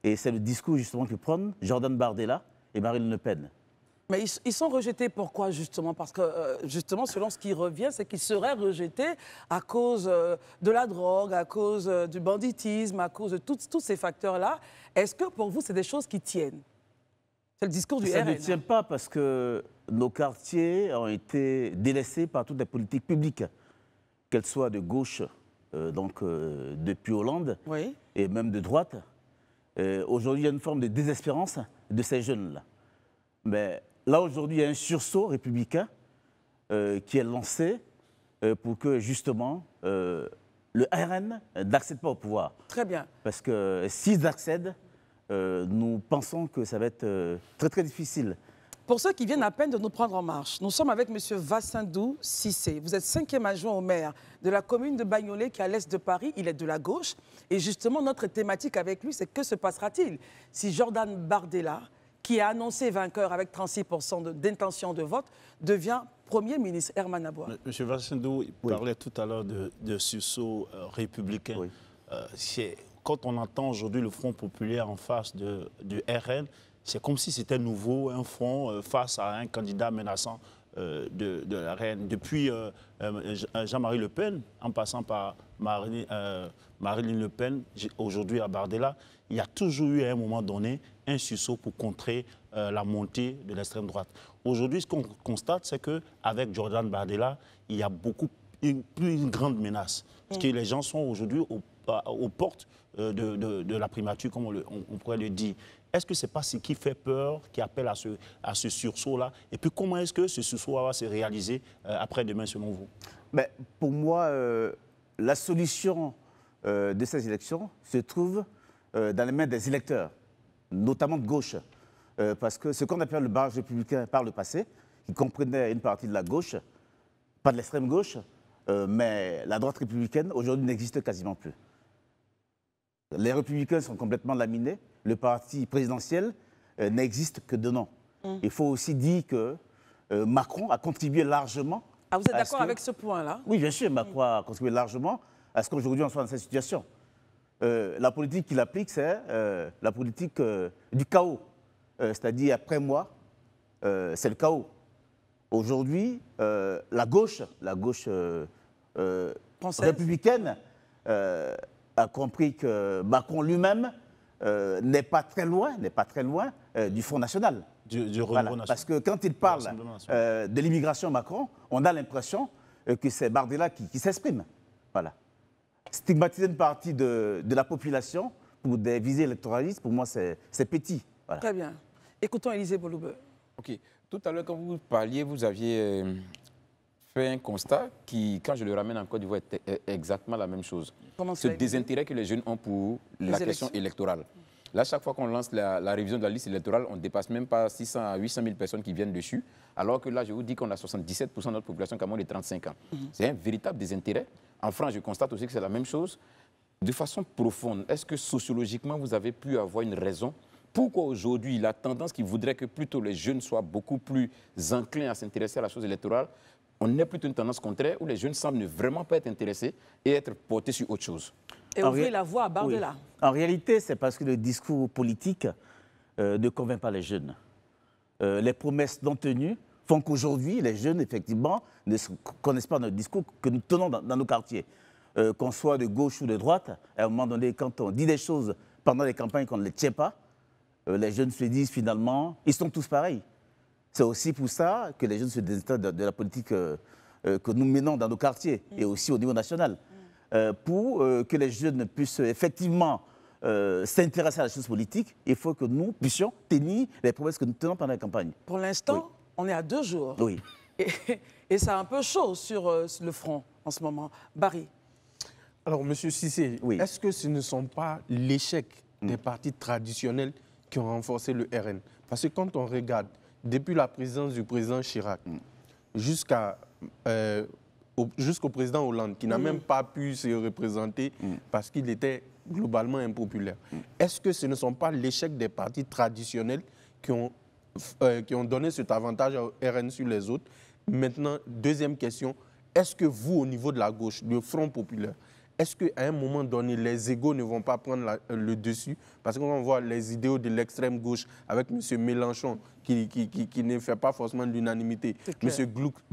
Speaker 7: Et c'est le discours justement que prennent Jordan Bardella et Marine Le Pen.
Speaker 1: Mais ils sont rejetés pourquoi justement? Parce que justement, selon ce qui revient, c'est qu'ils seraient rejetés à cause de la drogue, à cause du banditisme, à cause de tous ces facteurs-là. Est-ce que pour vous, c'est des choses qui tiennent? C'est le discours du RN.
Speaker 7: Ça ne tient pas parce que nos quartiers ont été délaissés par toutes les politiques publiques, qu'elles soient de gauche, depuis Hollande, et même de droite. Aujourd'hui, il y a une forme de désespérance de ces jeunes-là. Mais là, aujourd'hui, il y a un sursaut républicain qui est lancé pour que, justement, le RN n'accède pas au pouvoir. Très bien. Parce que s'ils accèdent, nous pensons que ça va être très, très difficile.
Speaker 1: Pour ceux qui viennent à peine de nous prendre en marche, nous sommes avec M. Vassindou Cissé. Vous êtes 5e adjoint au maire de la commune de Bagnolet, qui est à l'est de Paris. Il est de la gauche. Et justement, notre thématique avec lui, c'est que se passera-t-il si Jordan Bardella, qui est annoncé vainqueur avec 36% d'intention de vote, devient Premier ministre? Herman Aboua.
Speaker 4: M. Vassindou parlait tout à l'heure de sursaut républicain. Quand on entend aujourd'hui le Front populaire en face du RN, c'est comme si c'était nouveau, un front face à un candidat menaçant de la reine, depuis Jean-Marie Le Pen, en passant par Marine Le Pen, aujourd'hui à Bardella, il y a toujours eu à un moment donné un sursaut pour contrer la montée de l'extrême droite. Aujourd'hui, ce qu'on constate, c'est qu'avec Jordan Bardella, il y a une grande menace. Parce que les gens sont aujourd'hui aux portes de la primature, comme on pourrait le dire. Est-ce que ce n'est pas ce qui fait peur, qui appelle à ce sursaut-là? Et puis comment est-ce que ce sursaut va se réaliser après-demain, selon vous?
Speaker 7: Mais pour moi, la solution de ces élections se trouve dans les mains des électeurs, notamment de gauche. Parce que ce qu'on appelle le barrage républicain par le passé, qui comprenait une partie de la gauche, pas de l'extrême gauche, mais la droite républicaine, aujourd'hui, n'existe quasiment plus. Les républicains sont complètement laminés. Le parti présidentiel n'existe que de nom. Il faut aussi dire que Macron a contribué largement.
Speaker 1: Ah, vous êtes d'accord avec ce point-là?
Speaker 7: Oui, bien sûr, Macron a contribué largement à ce qu'aujourd'hui on soit dans cette situation. La politique qu'il applique, c'est la politique du chaos. C'est-à-dire, après moi, c'est le chaos. Aujourd'hui, la gauche républicaine a compris que Macron lui-même n'est pas très loin du Front National.
Speaker 4: Du
Speaker 7: Voilà, parce que quand il parle de l'immigration Macron, on a l'impression que c'est Bardella qui s'exprime. Voilà. Stigmatiser une partie de la population pour des visées électoralistes, pour moi, c'est petit. Voilà.
Speaker 1: Très bien. Écoutons Élisée Boloubeu.
Speaker 3: OK. Tout à l'heure, quand vous parliez, vous aviez fait un constat qui, quand je le ramène en Côte d'Ivoire, est exactement la même chose. Ce désintérêt que les jeunes ont pour la question électorale. Là, chaque fois qu'on lance la révision de la liste électorale, on ne dépasse même pas 600 à 800 000 personnes qui viennent dessus, alors que là, je vous dis qu'on a 77% de notre population qui a moins de 35 ans. C'est un véritable désintérêt. En France, je constate aussi que c'est la même chose. De façon profonde, est-ce que sociologiquement, vous avez pu avoir une raison? Pourquoi aujourd'hui, la tendance qui voudrait que plutôt les jeunes soient beaucoup plus enclins à s'intéresser à la chose électorale, on est plutôt une tendance contraire où les jeunes semblent ne vraiment pas être intéressés et être portés sur autre chose?
Speaker 1: Et ouvrir la voie à Bardella.
Speaker 7: Oui. En réalité, c'est parce que le discours politique ne convainc pas les jeunes. Les promesses non tenues font qu'aujourd'hui, les jeunes, effectivement, ne connaissent pas notre discours que nous tenons dans nos quartiers. Qu'on soit de gauche ou de droite, à un moment donné, quand on dit des choses pendant les campagnes qu'on ne les tient pas, les jeunes se disent finalement, ils sont tous pareils. C'est aussi pour ça que les jeunes se désintéressent de la politique que nous menons dans nos quartiers et aussi au niveau national. Pour que les jeunes puissent effectivement s'intéresser à la chose politique, il faut que nous puissions tenir les promesses que nous tenons pendant la campagne.
Speaker 1: Pour l'instant, on est à 2 jours.
Speaker 7: Oui.
Speaker 1: Et c'est un peu chaud sur le front en ce moment. Barry.
Speaker 6: Alors, M. Cissé, est-ce que ce ne sont pas l'échec des partis traditionnels qui ont renforcé le RN? Parce que quand on regarde, depuis la présidence du président Chirac jusqu'au président Hollande, qui n'a même pas pu se représenter parce qu'il était globalement impopulaire, est-ce que ce ne sont pas l'échec des partis traditionnels qui ont donné cet avantage au RN sur les autres? Maintenant, deuxième question, est-ce que vous, au niveau de la gauche, le Front populaire, est-ce qu'à un moment donné, les égos ne vont pas prendre le dessus? Parce qu'on voit les idéaux de l'extrême gauche avec M. Mélenchon, qui ne fait pas forcément l'unanimité, M.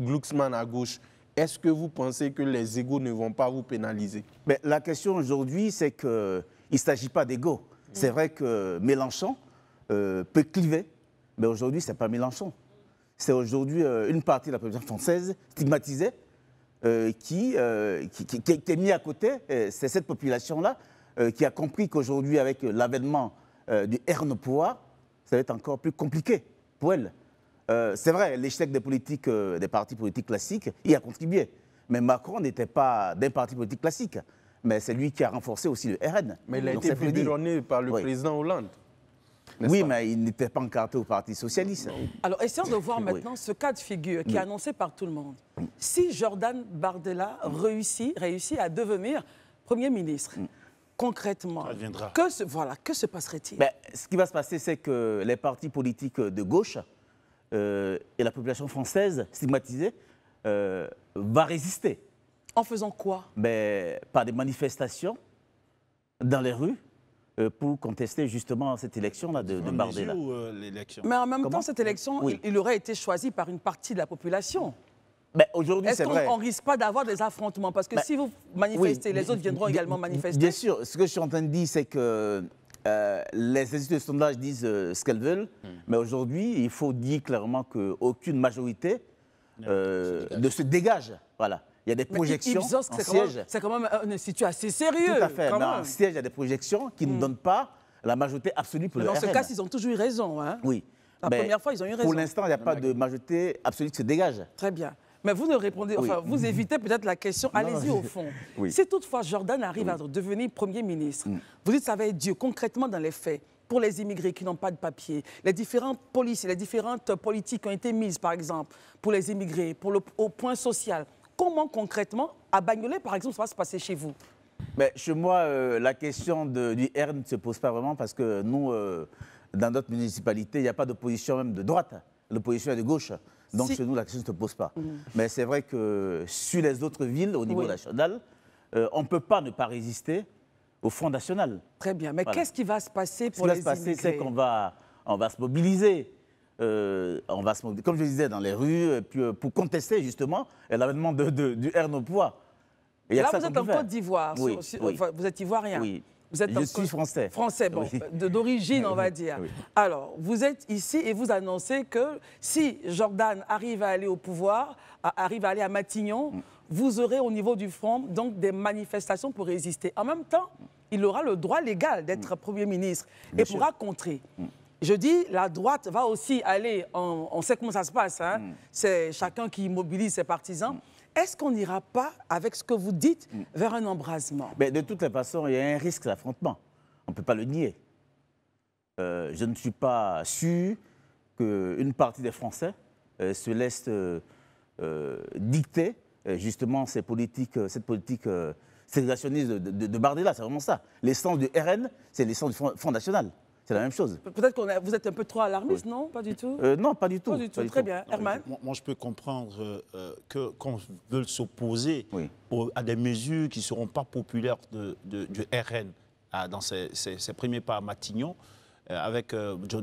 Speaker 6: Glucksmann à gauche. Est-ce que vous pensez que les égos ne vont pas vous pénaliser?
Speaker 7: Mais la question aujourd'hui, c'est qu'il ne s'agit pas d'égos. C'est vrai que Mélenchon peut cliver, mais aujourd'hui, ce n'est pas Mélenchon. C'est aujourd'hui une partie de la population française stigmatisée qui est mise à côté. C'est cette population-là qui a compris qu'aujourd'hui, avec l'avènement du RN au pouvoir, ça va être encore plus compliqué pour elle. C'est vrai, l'échec des partis politiques classiques y a contribué. Mais Macron n'était pas d'un parti politique classique. Mais c'est lui qui a renforcé aussi le RN.
Speaker 6: Mais il a été biberonné par le président Hollande.
Speaker 7: Oui, mais il n'était pas encarté au Parti socialiste.
Speaker 1: Alors, essayons de voir maintenant ce cas de figure qui est annoncé par tout le monde. Si Jordan Bardella réussit à devenir Premier ministre, concrètement, que se passerait-il?
Speaker 7: Ce qui va se passer, c'est que les partis politiques de gauche et la population française stigmatisée va résister.
Speaker 1: En faisant quoi?
Speaker 7: Par des manifestations dans les rues, pour contester justement cette élection-là de Bardella.
Speaker 1: Mais en même temps, cette élection, il aurait été choisi par une partie de la population.
Speaker 7: Ben, aujourd'hui, c'est vrai.
Speaker 1: Est-ce qu'on ne risque pas d'avoir des affrontements? Parce que si vous manifestez, les autres viendront également manifester.
Speaker 7: Bien sûr. Ce que je suis en train de dire, c'est que les instituts de sondage disent ce qu'elles veulent. Mais aujourd'hui, il faut dire clairement qu'aucune majorité ne se dégage. Voilà. Il y a des projections en siège.
Speaker 1: C'est quand même un institut assez sérieux.
Speaker 7: Tout à fait. Mais en siège, il y a des projections qui ne donnent pas la majorité absolue pour le RN.
Speaker 1: Dans ce cas, ils ont toujours eu raison. Hein?
Speaker 7: Oui.
Speaker 1: La première fois, ils ont eu raison.
Speaker 7: Pour l'instant, il n'y a pas de majorité absolue qui se dégage.
Speaker 1: Très bien. Mais vous ne répondez, enfin, vous évitez peut-être la question. Allez-y au fond.
Speaker 7: Oui.
Speaker 1: Si toutefois Jordan arrive à devenir Premier ministre, vous dites que ça va être dur concrètement dans les faits pour les immigrés qui n'ont pas de papier, les différentes polices, les différentes politiques qui ont été mises, par exemple, pour les immigrés, au point social. Comment concrètement, à Bagnolet, par exemple, ça va se passer chez vous?
Speaker 7: Mais chez moi, la question du RN ne se pose pas vraiment parce que nous, dans notre municipalité, il n'y a pas d'opposition même de droite. L'opposition est de gauche. Donc chez nous, la question ne se pose pas. Mais c'est vrai que sur les autres villes, au niveau national, on ne peut pas ne pas résister au Front National.
Speaker 1: Très bien. Mais qu'est-ce qui va se passer pour les immigrés? Ce qui va se passer, c'est
Speaker 7: qu'on va se mobiliser. Comme je disais, dans les rues, pour contester justement l'avènement du RN au pouvoir.
Speaker 1: Et là, vous êtes en Côte d'Ivoire.
Speaker 7: Oui,
Speaker 1: vous êtes ivoirien.
Speaker 7: Oui.
Speaker 1: Je
Speaker 7: suis français.
Speaker 1: Français, bon, d'origine, on va dire. Oui. Alors, vous êtes ici et vous annoncez que si Jordan arrive à aller au pouvoir, arrive à aller à Matignon, vous aurez au niveau du front donc des manifestations pour résister. En même temps, il aura le droit légal d'être Premier ministre et pourra contrer. Je dis, la droite va aussi aller, on sait comment ça se passe, hein? C'est chacun qui mobilise ses partisans. Est-ce qu'on n'ira pas, avec ce que vous dites, vers un embrasement?
Speaker 7: Mais de toutes les façons, il y a un risque d'affrontement. On ne peut pas le nier. Je ne suis pas sûr qu'une partie des Français se laisse dicter justement cette politique ségrégationniste de Bardella. C'est vraiment ça. L'essence du RN, c'est l'essence du Front National. C'est la même chose.
Speaker 1: Peut-être que vous êtes un peu trop alarmiste, non? Pas du tout?
Speaker 7: Non, pas du tout.
Speaker 1: Pas du tout. Très bien. Herman?
Speaker 4: Moi, je peux comprendre qu'on veut s'opposer à des mesures qui ne seront pas populaires du RN dans ses premiers pas à Matignon, avec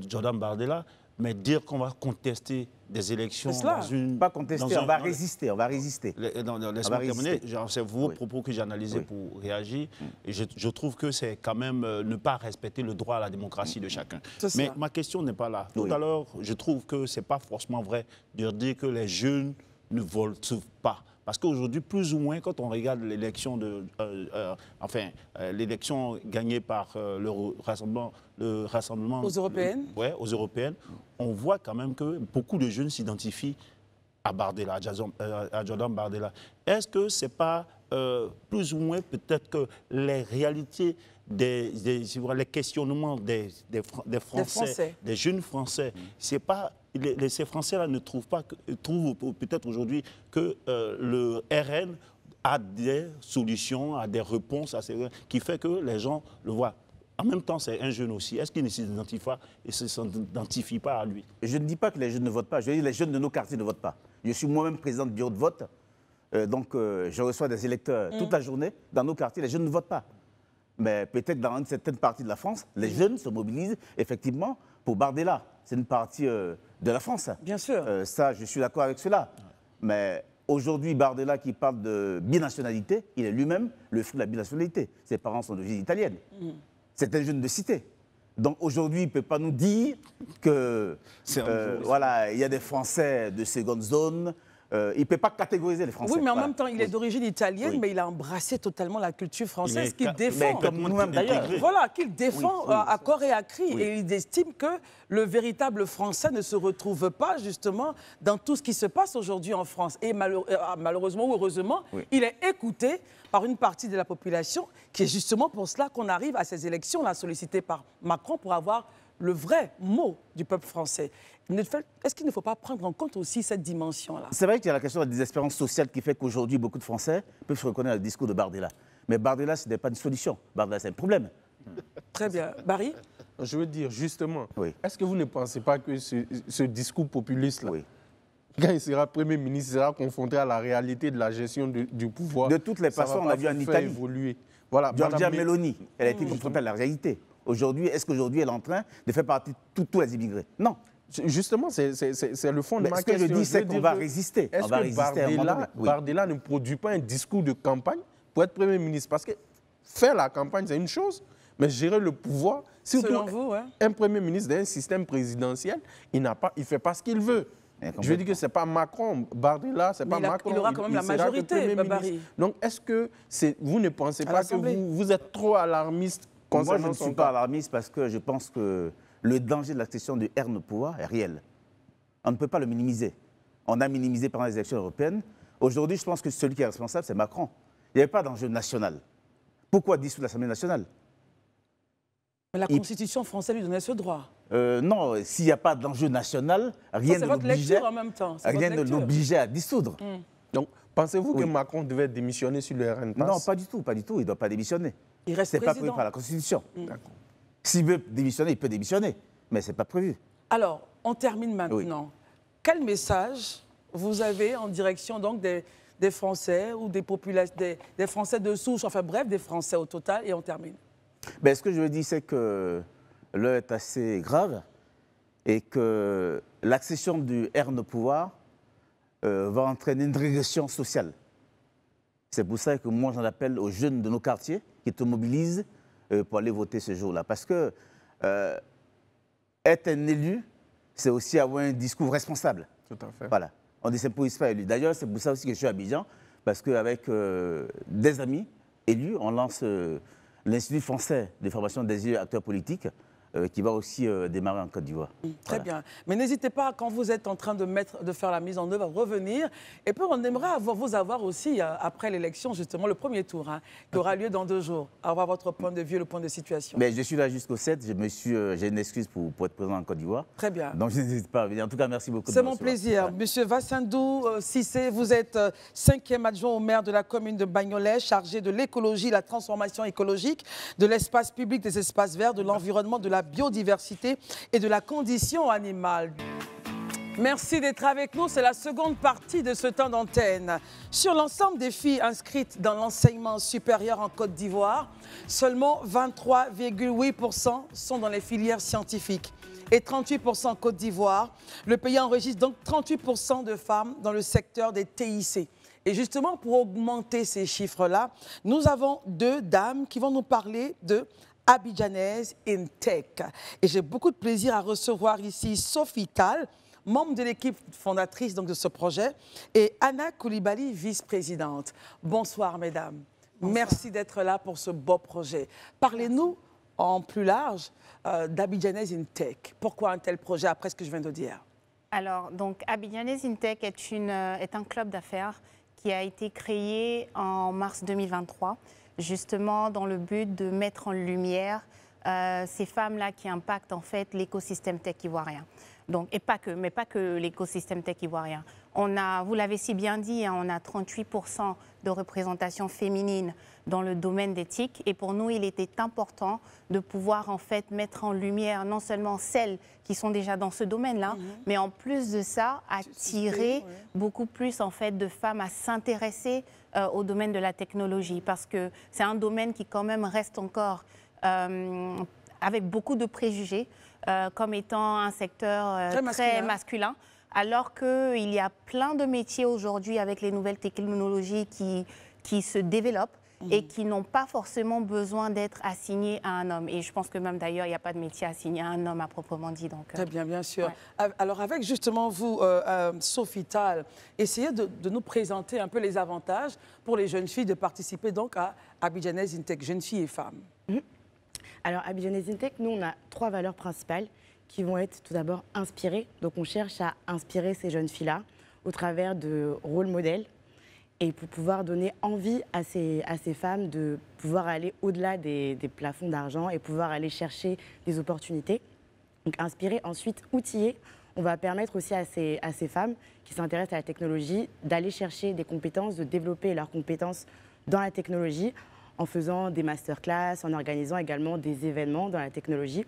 Speaker 4: Jordan Bardella, mais dire qu'on va contester des élections dans une...
Speaker 7: Pas contester, on va résister, on va résister.
Speaker 4: Laisse-moi terminer. C'est vos propos que j'ai analysés pour réagir. Et je trouve que c'est quand même ne pas respecter le droit à la démocratie de chacun. Mais ma question n'est pas là. Tout à l'heure, je trouve que ce n'est pas forcément vrai de dire que les jeunes ne votent pas. Parce qu'aujourd'hui, plus ou moins, quand on regarde l'élection l'élection gagnée par le rassemblement
Speaker 1: aux européennes.
Speaker 4: Aux européennes, on voit quand même que beaucoup de jeunes s'identifient à Bardella, à Jordan Bardella. Est-ce que ce n'est pas plus ou moins peut-être que les réalités les questionnements des Français, des jeunes Français, c'est pas... Ces Français-là ne trouvent peut-être aujourd'hui que le RN a des solutions, a des réponses qui fait que les gens le voient. En même temps, c'est un jeune aussi. Est-ce qu'il ne s'identifie pas à lui?
Speaker 7: Je ne dis pas que les jeunes ne votent pas. Je dis que les jeunes de nos quartiers ne votent pas. Je suis moi-même président du bureau de vote. Donc, je reçois des électeurs toute la journée. Dans nos quartiers, les jeunes ne votent pas. Mais peut-être dans une certaine partie de la France, les jeunes se mobilisent effectivement pour Bardella. C'est une partie de la France.
Speaker 1: Bien sûr.
Speaker 7: Ça, je suis d'accord avec cela. Mais aujourd'hui, Bardella qui parle de binationalité, il est lui-même le fruit de la binationalité. Ses parents sont d'origine italienne. C'est un jeune de cité. Donc aujourd'hui, il ne peut pas nous dire que voilà, il y a des Français de seconde zone. Il ne peut pas catégoriser les Français.
Speaker 1: Oui, mais en même temps, il est d'origine italienne, mais il a embrassé totalement la culture française qu'il défend.
Speaker 7: Comme nous-mêmes d'ailleurs.
Speaker 1: Voilà, qu'il défend à corps et à cri. Et il estime que le véritable Français ne se retrouve pas justement dans tout ce qui se passe aujourd'hui en France. Et malheureusement ou heureusement, il est écouté par une partie de la population qui est justement pour cela qu'on arrive à ces élections-là sollicitées par Macron pour avoir le vrai mot du peuple français. Est-ce qu'il ne faut pas prendre en compte aussi cette dimension-là?
Speaker 7: C'est vrai qu'il y a la question de la désespérance sociale qui fait qu'aujourd'hui, beaucoup de Français peuvent se reconnaître le discours de Bardella. Mais Bardella, ce n'est pas une solution. Bardella, c'est un problème.
Speaker 1: Très bien. Barry?
Speaker 6: Je veux dire, justement, est-ce que vous ne pensez pas que ce discours populiste-là, quand il sera Premier ministre, il sera confronté à la réalité de la gestion du pouvoir?
Speaker 7: De toutes les façons, on l'a vu en Italie.
Speaker 6: Évoluer. Voilà,
Speaker 7: Giorgia Meloni, elle a été confrontée à la réalité. Aujourd'hui, est-ce qu'aujourd'hui elle est en train de faire partie de tous les immigrés? Non.
Speaker 6: Justement, c'est le fond de ma question.
Speaker 7: Ce que je dis, c'est qu'on va résister.
Speaker 6: Est-ce que Bardella ne produit pas un discours de campagne pour être Premier ministre? Parce que faire la campagne, c'est une chose, mais gérer le pouvoir, surtout un Premier ministre d'un système présidentiel, il ne fait pas ce qu'il veut. Je veux dire que ce n'est pas Macron, Bardella, ce n'est pas Macron.
Speaker 1: Il aura quand même la majorité, Babary.
Speaker 6: Donc, est-ce que vous ne pensez pas que vous êtes trop alarmiste concernant
Speaker 7: Moi, je ne suis pas alarmiste parce que je pense que le danger de l'accession du RN au pouvoir est réel. On ne peut pas le minimiser. On a minimisé pendant les élections européennes. Aujourd'hui, je pense que celui qui est responsable, c'est Macron. Il n'y avait pas d'enjeu national. Pourquoi dissoudre l'Assemblée nationale?
Speaker 1: Mais la Constitution française lui donnait ce droit.
Speaker 7: Non, s'il n'y a pas d'enjeu national, rien ne l'obligeait à dissoudre.
Speaker 6: Donc, pensez-vous que Macron devait démissionner sur le RN?
Speaker 7: Non, pas du tout, pas du tout. Il ne doit pas démissionner.
Speaker 1: Il reste
Speaker 7: président. Ce n'est pas prévu par la Constitution. S'il veut démissionner, il peut démissionner, mais ce n'est pas prévu.
Speaker 1: Alors, on termine maintenant. Oui. Quel message vous avez en direction donc des Français ou des Français de souche, enfin bref, des Français au total, et on termine?
Speaker 7: Ben, ce que je veux dire, c'est que l'heure est assez grave et que l'accession du RN au pouvoir va entraîner une régression sociale. C'est pour ça que moi, j'en appelle aux jeunes de nos quartiers qui te mobilisent pour aller voter ce jour-là. Parce que être un élu, c'est aussi avoir un discours responsable.
Speaker 6: Tout à fait.
Speaker 7: Voilà. On ne s'improvise pas élu. D'ailleurs, c'est pour ça aussi que je suis à Abidjan, parce qu'avec des amis élus, on lance l'Institut français de formation des élus acteurs politiques, qui va aussi démarrer en Côte d'Ivoire.
Speaker 1: Très bien. Mais n'hésitez pas, quand vous êtes en train de faire la mise en œuvre, à revenir. Et puis, on aimerait vous avoir aussi, après l'élection, justement, le premier tour, qui aura lieu dans 2 jours. Avoir votre point de vue, le point de situation.
Speaker 7: Mais je suis là jusqu'au 7. J'ai une excuse pour être présent en Côte d'Ivoire.
Speaker 1: Très bien.
Speaker 7: Donc, je n'hésite pas à venir. En tout cas, merci beaucoup.
Speaker 1: C'est mon plaisir. Ouais. Monsieur Vassindou Cissé, vous êtes 5e adjoint au maire de la commune de Bagnolet, chargé de l'écologie, la transformation écologique, de l'espace public, des espaces verts, de l'environnement, de la biodiversité et de la condition animale. Merci d'être avec nous. C'est la seconde partie de ce temps d'antenne. Sur l'ensemble des filles inscrites dans l'enseignement supérieur en Côte d'Ivoire, seulement 23,8% sont dans les filières scientifiques et 38% en Côte d'Ivoire. Le pays enregistre donc 38% de femmes dans le secteur des TIC. Et justement, pour augmenter ces chiffres-là, nous avons 2 dames qui vont nous parler de Abidjanaise in Tech. Et j'ai beaucoup de plaisir à recevoir ici Sophie Tal, membre de l'équipe fondatrice donc, de ce projet, et Anna Koulibaly, vice-présidente. Bonsoir, mesdames. Bonsoir. Merci d'être là pour ce beau projet. Parlez-nous en plus large d'Abidjanaise in Tech. Pourquoi un tel projet après ce que je viens de dire?
Speaker 8: Alors, donc, Abidjanaise in Tech est un club d'affaires qui a été créé en mars 2023. Justement dans le but de mettre en lumière ces femmes-là qui impactent en fait l'écosystème tech ivoirien. Donc, mais pas que l'écosystème tech ivoirien. Vous l'avez si bien dit, on a 38% de représentation féminine dans le domaine des TIC. Et pour nous, il était important de pouvoir en fait mettre en lumière non seulement celles qui sont déjà dans ce domaine-là, mais en plus de ça, attirer beaucoup plus en fait de femmes à s'intéresser au domaine de la technologie, parce que c'est un domaine qui quand même reste encore avec beaucoup de préjugés, comme étant un secteur très masculin, alors qu'il y a plein de métiers aujourd'hui avec les nouvelles technologies qui se développent et qui n'ont pas forcément besoin d'être assignés à un homme. Et je pense que même d'ailleurs, il n'y a pas de métier assigné à un homme à proprement dit. Donc,
Speaker 1: très bien, bien sûr. Ouais. Alors avec justement vous, Sophie Tal, essayez de nous présenter un peu les avantages pour les jeunes filles de participer donc à Abidjanaise in Tech, jeunes filles et femmes.
Speaker 9: Alors Abidjanaise in Tech, nous on a 3 valeurs principales qui vont être tout d'abord inspirées. Donc on cherche à inspirer ces jeunes filles-là au travers de rôles modèles, et pour pouvoir donner envie à ces femmes de pouvoir aller au-delà des plafonds d'argent et pouvoir aller chercher des opportunités. Donc inspirer, ensuite outiller. On va permettre aussi à ces femmes qui s'intéressent à la technologie d'aller chercher des compétences, de développer leurs compétences dans la technologie en faisant des masterclass, en organisant également des événements dans la technologie.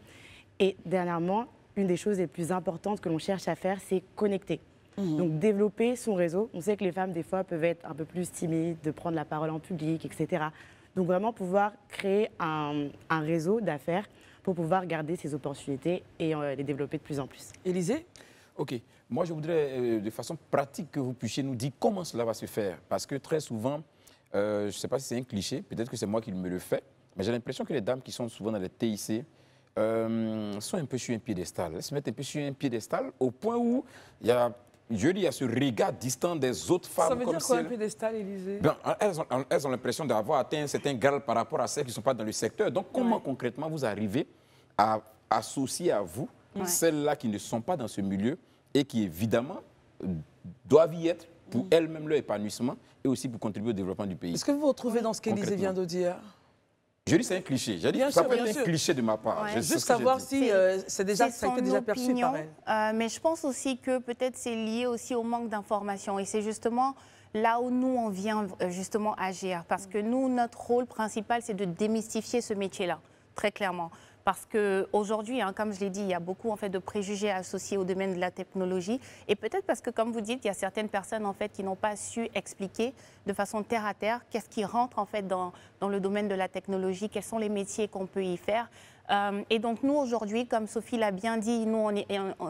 Speaker 9: Et dernièrement, une des choses les plus importantes que l'on cherche à faire, c'est connecter. Donc développer son réseau. On sait que les femmes, des fois, peuvent être un peu plus timides, de prendre la parole en public, etc. Donc vraiment pouvoir créer un réseau d'affaires pour pouvoir garder ces opportunités et les développer de plus en plus.
Speaker 1: Élisée?
Speaker 3: Ok. Moi, je voudrais, de façon pratique, que vous puissiez nous dire comment cela va se faire. Parce que très souvent, je ne sais pas si c'est un cliché, peut-être que c'est moi qui me le fais, mais j'ai l'impression que les dames qui sont souvent dans les TIC sont un peu sur un piédestal. Elles se mettent un peu sur un piédestal au point où il y a ce regard distant des autres femmes.
Speaker 1: Ça veut dire quoi un piédestal, Élisée?
Speaker 3: Elles ont l'impression d'avoir atteint un certain grade par rapport à celles qui ne sont pas dans le secteur. Donc, comment concrètement vous arrivez à associer à vous celles-là qui ne sont pas dans ce milieu et qui, évidemment, doivent y être pour elles-mêmes leur épanouissement et aussi pour contribuer au développement du pays?
Speaker 1: Est-ce que vous vous retrouvez dans ce qu'Élisée vient de dire?
Speaker 3: Je dis c'est un cliché. J'ai dit que ça peut être un cliché de ma part.
Speaker 1: Juste savoir si ça a été déjà perçu par elle.
Speaker 8: Mais je pense aussi que peut-être c'est lié aussi au manque d'information. Et c'est justement là où nous, on vient justement agir. Parce que nous, notre rôle principal, c'est de démystifier ce métier-là, très clairement. Parce qu'aujourd'hui, comme je l'ai dit, il y a beaucoup en fait, de préjugés associés au domaine de la technologie. Et peut-être parce que, comme vous dites, il y a certaines personnes en fait, qui n'ont pas su expliquer de façon terre à terre qu'est-ce qui rentre en fait, dans le domaine de la technologie, quels sont les métiers qu'on peut y faire. Et donc nous, aujourd'hui, comme Sophie l'a bien dit, nous,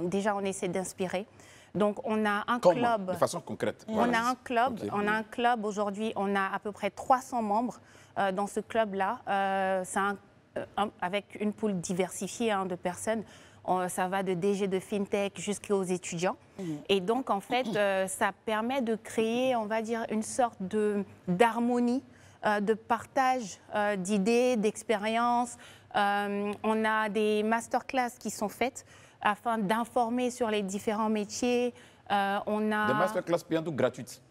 Speaker 8: déjà, on essaie d'inspirer. Donc, on a un club.
Speaker 3: De façon concrète.
Speaker 8: On a un club. Okay. On a un club aujourd'hui. On a à peu près 300 membres dans ce club-là. C'est avec une pool diversifiée de personnes. Ça va de DG de FinTech jusqu'aux étudiants. Et donc, en fait, ça permet de créer, on va dire, une sorte d'harmonie, de partage d'idées, d'expériences. On a des masterclass qui sont faites afin d'informer sur les différents métiers. On a...
Speaker 3: Des masterclass bientôt gratuites?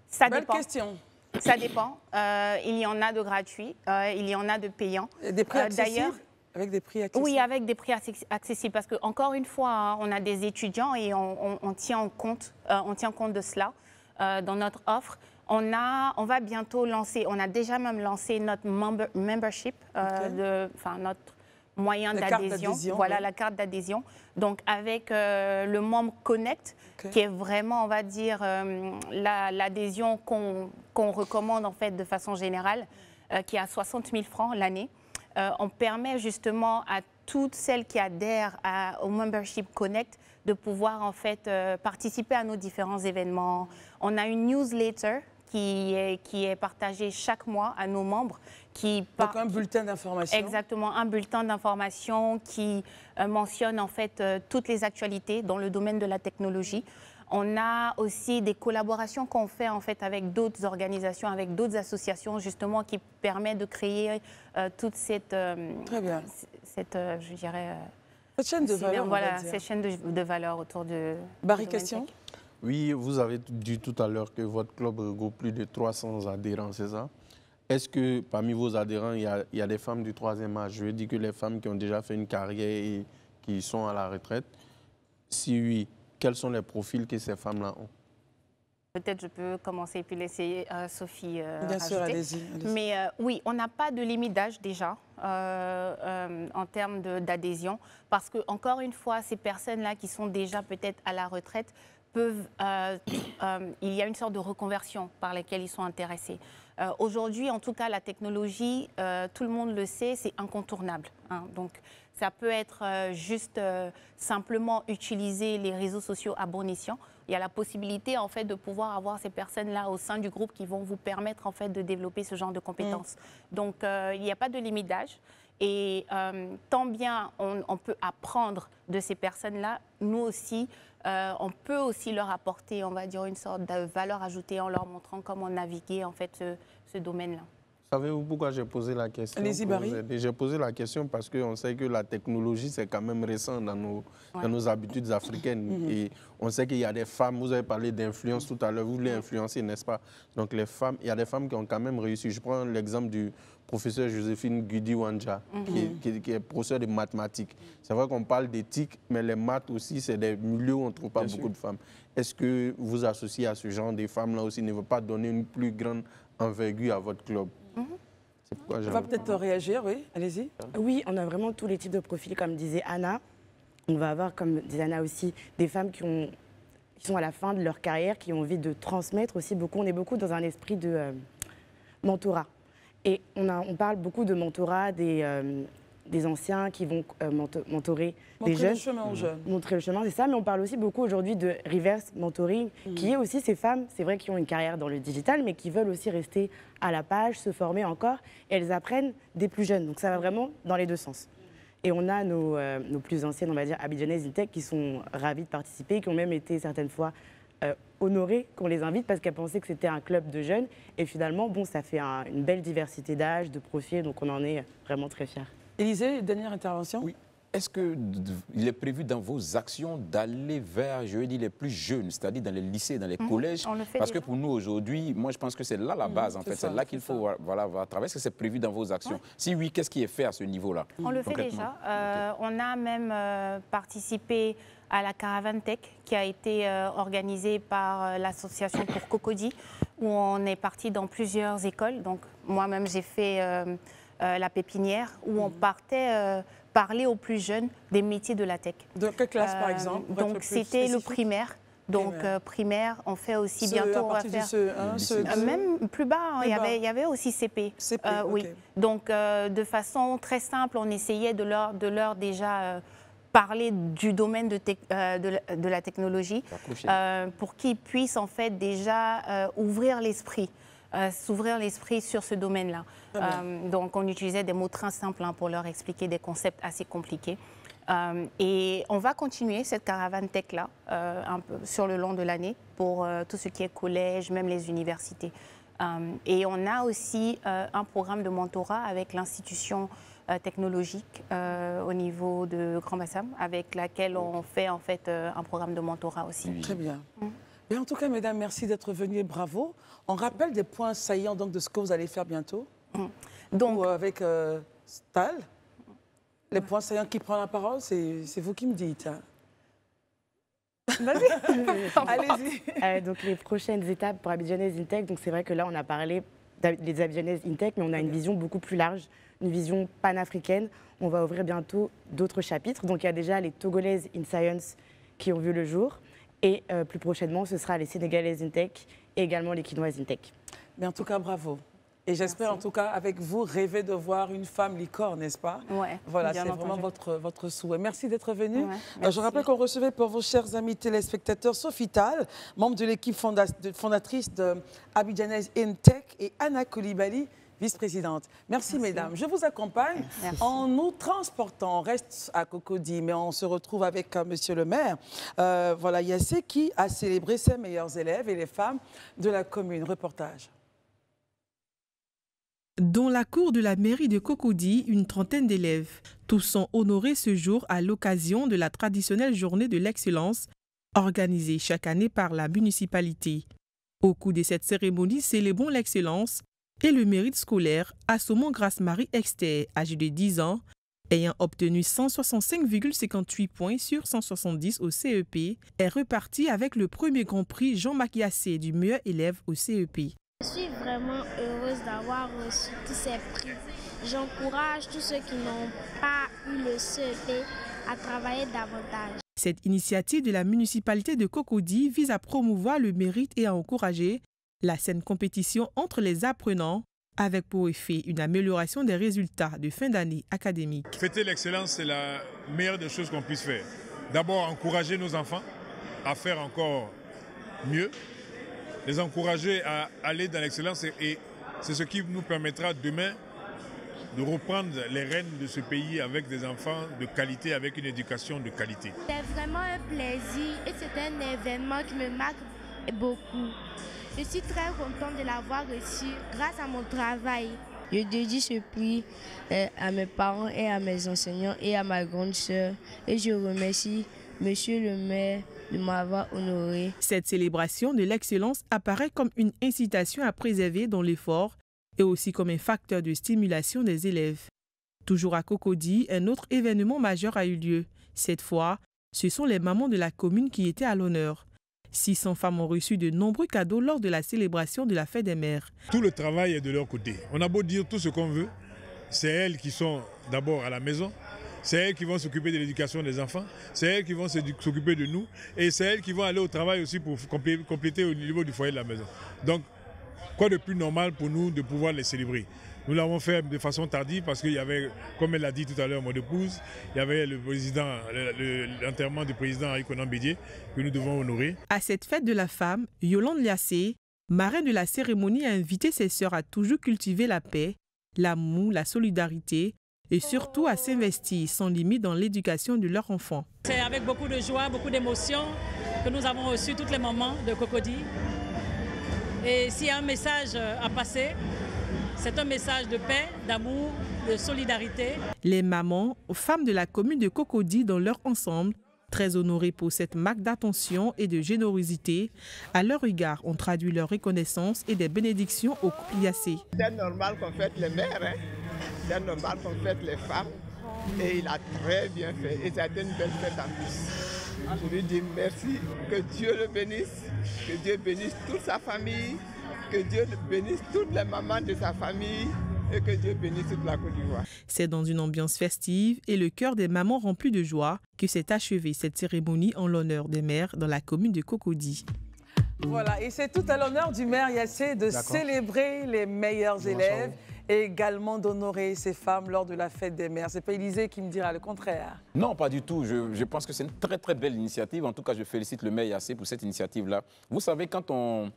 Speaker 8: Ça dépend.
Speaker 1: Belle question.
Speaker 8: Ça dépend. Il y en a de gratuits, il y en a de payants.
Speaker 1: Des prix accessibles? Avec des prix accessibles?
Speaker 8: Oui, avec des prix accessibles. Parce qu'encore une fois, on a des étudiants et on tient compte de cela dans notre offre. On va bientôt lancer, on a déjà même lancé notre membership, notre moyen d'adhésion. Voilà, la carte d'adhésion. Donc, avec le membre Connect, qui est vraiment, on va dire, l'adhésion qu'on recommande, en fait, de façon générale, qui est à 60 000 francs l'année. On permet justement à toutes celles qui adhèrent au membership Connect de pouvoir, en fait, participer à nos différents événements. On a une newsletter qui est partagée chaque mois à nos membres.
Speaker 1: Donc un bulletin d'information.
Speaker 8: Exactement, un bulletin d'information qui mentionne en fait toutes les actualités dans le domaine de la technologie. On a aussi des collaborations qu'on fait en fait avec d'autres organisations, avec d'autres associations justement qui permettent de créer toute cette,
Speaker 1: je dirais, cette chaîne de valeur.
Speaker 8: Voilà, cette chaîne de valeur autour de.
Speaker 1: Barry, question.
Speaker 6: Oui, vous avez dit tout à l'heure que votre club regroupe plus de 300 adhérents, c'est ça? Est-ce que parmi vos adhérents, il y a des femmes du troisième âge? Je veux dire que les femmes qui ont déjà fait une carrière et qui sont à la retraite. Si oui, quels sont les profils que ces femmes-là ont?
Speaker 8: Peut-être je peux commencer et puis laisser Sophie
Speaker 1: Bien sûr, allez-y.
Speaker 8: Mais oui, on n'a pas de limite d'âge déjà en termes d'adhésion. Parce que, encore une fois, ces personnes-là qui sont déjà peut-être à la retraite, il y a une sorte de reconversion par laquelle ils sont intéressés. Aujourd'hui, en tout cas, la technologie, tout le monde le sait, c'est incontournable. Donc, ça peut être juste simplement utiliser les réseaux sociaux à bon escient. Il y a la possibilité, en fait, de pouvoir avoir ces personnes-là au sein du groupe qui vont vous permettre, en fait, de développer ce genre de compétences. Donc, il n'y a pas de limite d'âge. Et tant bien on peut apprendre de ces personnes-là, nous aussi, on peut aussi leur apporter, on va dire, une sorte de valeur ajoutée en leur montrant comment naviguer en fait ce domaine-là.
Speaker 6: Savez-vous pourquoi j'ai posé la question?
Speaker 1: Allez-y, Barry.
Speaker 6: J'ai posé la question parce qu'on sait que la technologie, c'est quand même récent dans nos habitudes africaines. Et on sait qu'il y a des femmes, vous avez parlé d'influence tout à l'heure, vous voulez influencer, n'est-ce pas? Donc les femmes, il y a des femmes qui ont quand même réussi. Je prends l'exemple du professeur Joséphine Gudi-Wanja, qui est professeur de mathématiques. C'est vrai qu'on parle d'éthique, mais les maths aussi, c'est des milieux où on ne trouve pas beaucoup de femmes. Est-ce que vous associez à ce genre de femmes-là aussi, ne veut pas donner une plus grande envergure à votre club?
Speaker 1: On va peut-être réagir, oui, allez-y.
Speaker 9: Oui, on a vraiment tous les types de profils, comme disait Anna. On va avoir, comme disait Anna aussi, des femmes qui sont à la fin de leur carrière, qui ont envie de transmettre aussi beaucoup. On est beaucoup dans un esprit de mentorat. Et on parle beaucoup de mentorat, des des anciens qui vont mentorer des jeunes. Montrer le chemin, c'est ça. Mais on parle aussi beaucoup aujourd'hui de reverse mentoring, qui est aussi ces femmes, c'est vrai, qui ont une carrière dans le digital, mais qui veulent aussi rester à la page, se former encore. Et elles apprennent des plus jeunes. Donc ça va vraiment dans les deux sens. Et on a nos plus anciennes, on va dire, Abidjanaises InTech, qui sont ravies de participer, qui ont même été certaines fois honorées qu'on les invite parce qu'elles pensaient que c'était un club de jeunes. Et finalement, bon, ça fait une belle diversité d'âge, de profils, donc on en est vraiment très fiers.
Speaker 1: Élisée, dernière intervention.
Speaker 3: Oui. Est-ce qu'il est prévu dans vos actions d'aller vers, je veux dire, les plus jeunes, c'est-à-dire dans les lycées, dans les collèges? Parce que pour nous, aujourd'hui, moi, je pense que c'est là la base, en fait. C'est là qu'il faut voilà, voir à travers. Est-ce que c'est prévu dans vos actions? Si oui, qu'est-ce qui est fait à ce niveau-là?
Speaker 8: On le fait déjà. On a même participé à la Caravane Tech qui a été organisée par l'association pour Cocody, où on est parti dans plusieurs écoles. Donc, moi-même, j'ai fait la pépinière, où on partait parler aux plus jeunes des métiers de la tech.
Speaker 1: De quelle classe, par exemple?
Speaker 8: Donc, c'était le primaire. Donc, primaire, on fait aussi bientôt, on va faire
Speaker 1: CE1,
Speaker 8: même plus bas, il y avait aussi CP. Oui. Donc, de façon très simple, on essayait de leur déjà parler du domaine de la technologie pour qu'ils puissent en fait déjà ouvrir l'esprit. S'ouvrir l'esprit sur ce domaine-là. Donc, on utilisait des mots très simples pour leur expliquer des concepts assez compliqués. Et on va continuer cette caravane tech-là un peu sur le long de l'année pour tout ce qui est collège, même les universités. Et on a aussi un programme de mentorat avec l'institution technologique au niveau de Grand Bassam, avec laquelle on fait en fait un programme de mentorat aussi.
Speaker 1: Très bien. Et en tout cas, mesdames, merci d'être venues, bravo. On rappelle des points saillants donc, de ce que vous allez faire bientôt. Donc, avec Stal, les points saillants qui prennent la parole, c'est vous qui me dites. Hein.
Speaker 9: Allez-y. Donc, les prochaines étapes pour Abidjanaises InTech, donc c'est vrai que là, on a parlé des Abidjanaises InTech, mais on a une vision beaucoup plus large, une vision panafricaine. On va ouvrir bientôt d'autres chapitres. Donc, il y a déjà les Togolaises in Science qui ont vu le jour. Et plus prochainement, ce sera les Sénégalaises InTech et également les Kinoises InTech.
Speaker 1: Mais en tout cas, bravo. Et j'espère en tout cas, avec vous, rêver de voir une femme licorne, n'est-ce pas?
Speaker 8: Ouais,
Speaker 1: voilà, c'est vraiment votre souhait. Merci d'être venu. Ouais, je rappelle qu'on recevait pour vos chers amis téléspectateurs Sophie Tal, membre de l'équipe fondatrice de Abidjanaises InTech, et Anna Coulibaly, vice-présidente. Merci, mesdames. Je vous accompagne en nous transportant. On reste à Cocody, mais on se retrouve avec monsieur le maire. Voilà, Yassé qui a célébré ses meilleurs élèves et les femmes de la commune. Reportage.
Speaker 10: Dans la cour de la mairie de Cocody, une trentaine d'élèves. Tous sont honorés ce jour à l'occasion de la traditionnelle journée de l'excellence organisée chaque année par la municipalité. Au cours de cette cérémonie, célébrons l'excellence et le mérite scolaire, assommant Grace-Marie Exter, âgée de 10 ans, ayant obtenu 165,58 points sur 170 au CEP, est reparti avec le premier grand prix Jean-Marc Yassé du meilleur élève au CEP.
Speaker 11: Je suis vraiment heureuse d'avoir reçu tous ces prix. J'encourage tous ceux qui n'ont pas eu le CEP à travailler davantage.
Speaker 10: Cette initiative de la municipalité de Cocody vise à promouvoir le mérite et à encourager la saine compétition entre les apprenants, avec pour effet une amélioration des résultats de fin d'année académique.
Speaker 12: Fêter l'excellence, c'est la meilleure des choses qu'on puisse faire. D'abord, encourager nos enfants à faire encore mieux, les encourager à aller dans l'excellence, et c'est ce qui nous permettra demain de reprendre les rênes de ce pays avec des enfants de qualité, avec une éducation de qualité.
Speaker 11: C'est vraiment un plaisir et c'est un événement qui me marque beaucoup. Je suis très contente de l'avoir reçu grâce à mon travail.
Speaker 13: Je dédie ce prix à mes parents et à mes enseignants et à ma grande sœur. Et je remercie Monsieur le maire de m'avoir honoré.
Speaker 10: Cette célébration de l'excellence apparaît comme une incitation à préserver dans l'effort et aussi comme un facteur de stimulation des élèves. Toujours à Cocody, un autre événement majeur a eu lieu. Cette fois, ce sont les mamans de la commune qui étaient à l'honneur. 600 femmes ont reçu de nombreux cadeaux lors de la célébration de la fête des mères.
Speaker 12: Tout le travail est de leur côté. On a beau dire tout ce qu'on veut, c'est elles qui sont d'abord à la maison, c'est elles qui vont s'occuper de l'éducation des enfants, c'est elles qui vont s'occuper de nous, et c'est elles qui vont aller au travail aussi pour compléter au niveau du foyer de la maison. Donc, quoi de plus normal pour nous de pouvoir les célébrer? Nous l'avons fait de façon tardive parce qu'il y avait, comme elle l'a dit tout à l'heure, mon épouse, il y avait l'enterrement du président Henri Konan Bédié que nous devons honorer.
Speaker 10: À cette fête de la femme, Yolande Liassé, marraine de la cérémonie, a invité ses sœurs à toujours cultiver la paix, l'amour, la solidarité et surtout à s'investir sans limite dans l'éducation de leurs enfants.
Speaker 14: C'est avec beaucoup de joie, beaucoup d'émotion que nous avons reçu toutes les mamans de Cocody. Et s'il y a un message à passer, c'est un message de paix, d'amour, de solidarité.
Speaker 10: Les mamans, femmes de la commune de Cocody dans leur ensemble, très honorées pour cette marque d'attention et de générosité, à leur égard ont traduit leur reconnaissance et des bénédictions au couple Liassé.
Speaker 15: C'est normal qu'on fête les mères, hein? C'est normal qu'on fête les femmes. Et il a très bien fait. Et ça a été une belle fête en plus. Je lui dis merci, que Dieu le bénisse, que Dieu bénisse toute sa famille, que Dieu bénisse toutes les mamans de sa famille et que Dieu bénisse toute la Côte d'Ivoire.
Speaker 10: C'est dans une ambiance festive et le cœur des mamans rempli de joie que s'est achevée cette cérémonie en l'honneur des mères dans la commune de Cocody.
Speaker 1: Voilà, et c'est tout à l'honneur du maire Liassé de célébrer les meilleurs élèves et également d'honorer ces femmes lors de la fête des mères. C'est pas Élisée qui me dira le contraire.
Speaker 3: Non, pas du tout. Je pense que c'est une très très belle initiative. En tout cas, je félicite le maire Liassé pour cette initiative-là. Vous savez, quand on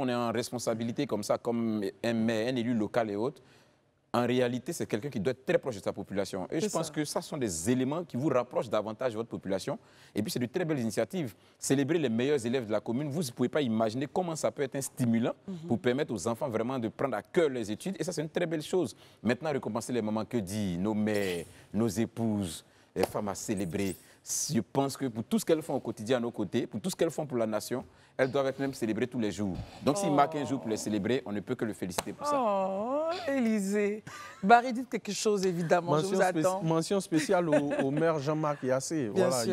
Speaker 3: est en responsabilité comme ça, comme un maire, un élu local et autres, en réalité, c'est quelqu'un qui doit être très proche de sa population. Et je pense que ça sont des éléments qui vous rapprochent davantage de votre population. Et puis, c'est de très belles initiatives. Célébrer les meilleurs élèves de la commune, vous ne pouvez pas imaginer comment ça peut être un stimulant pour permettre aux enfants vraiment de prendre à cœur les études. Et ça, c'est une très belle chose. Maintenant, récompenser les mamans, que dit nos mères, nos épouses, les femmes à célébrer. Je pense que pour tout ce qu'elles font au quotidien à nos côtés, pour tout ce qu'elles font pour la nation, elles doivent être même célébrées tous les jours. Donc, s'il marque un jour pour les célébrer, on ne peut que le féliciter pour ça.
Speaker 1: Oh, Élisée. Barry, dites quelque chose, évidemment, je vous attends.
Speaker 6: Mention spéciale au maire Jean-Marc Liassé. Voilà,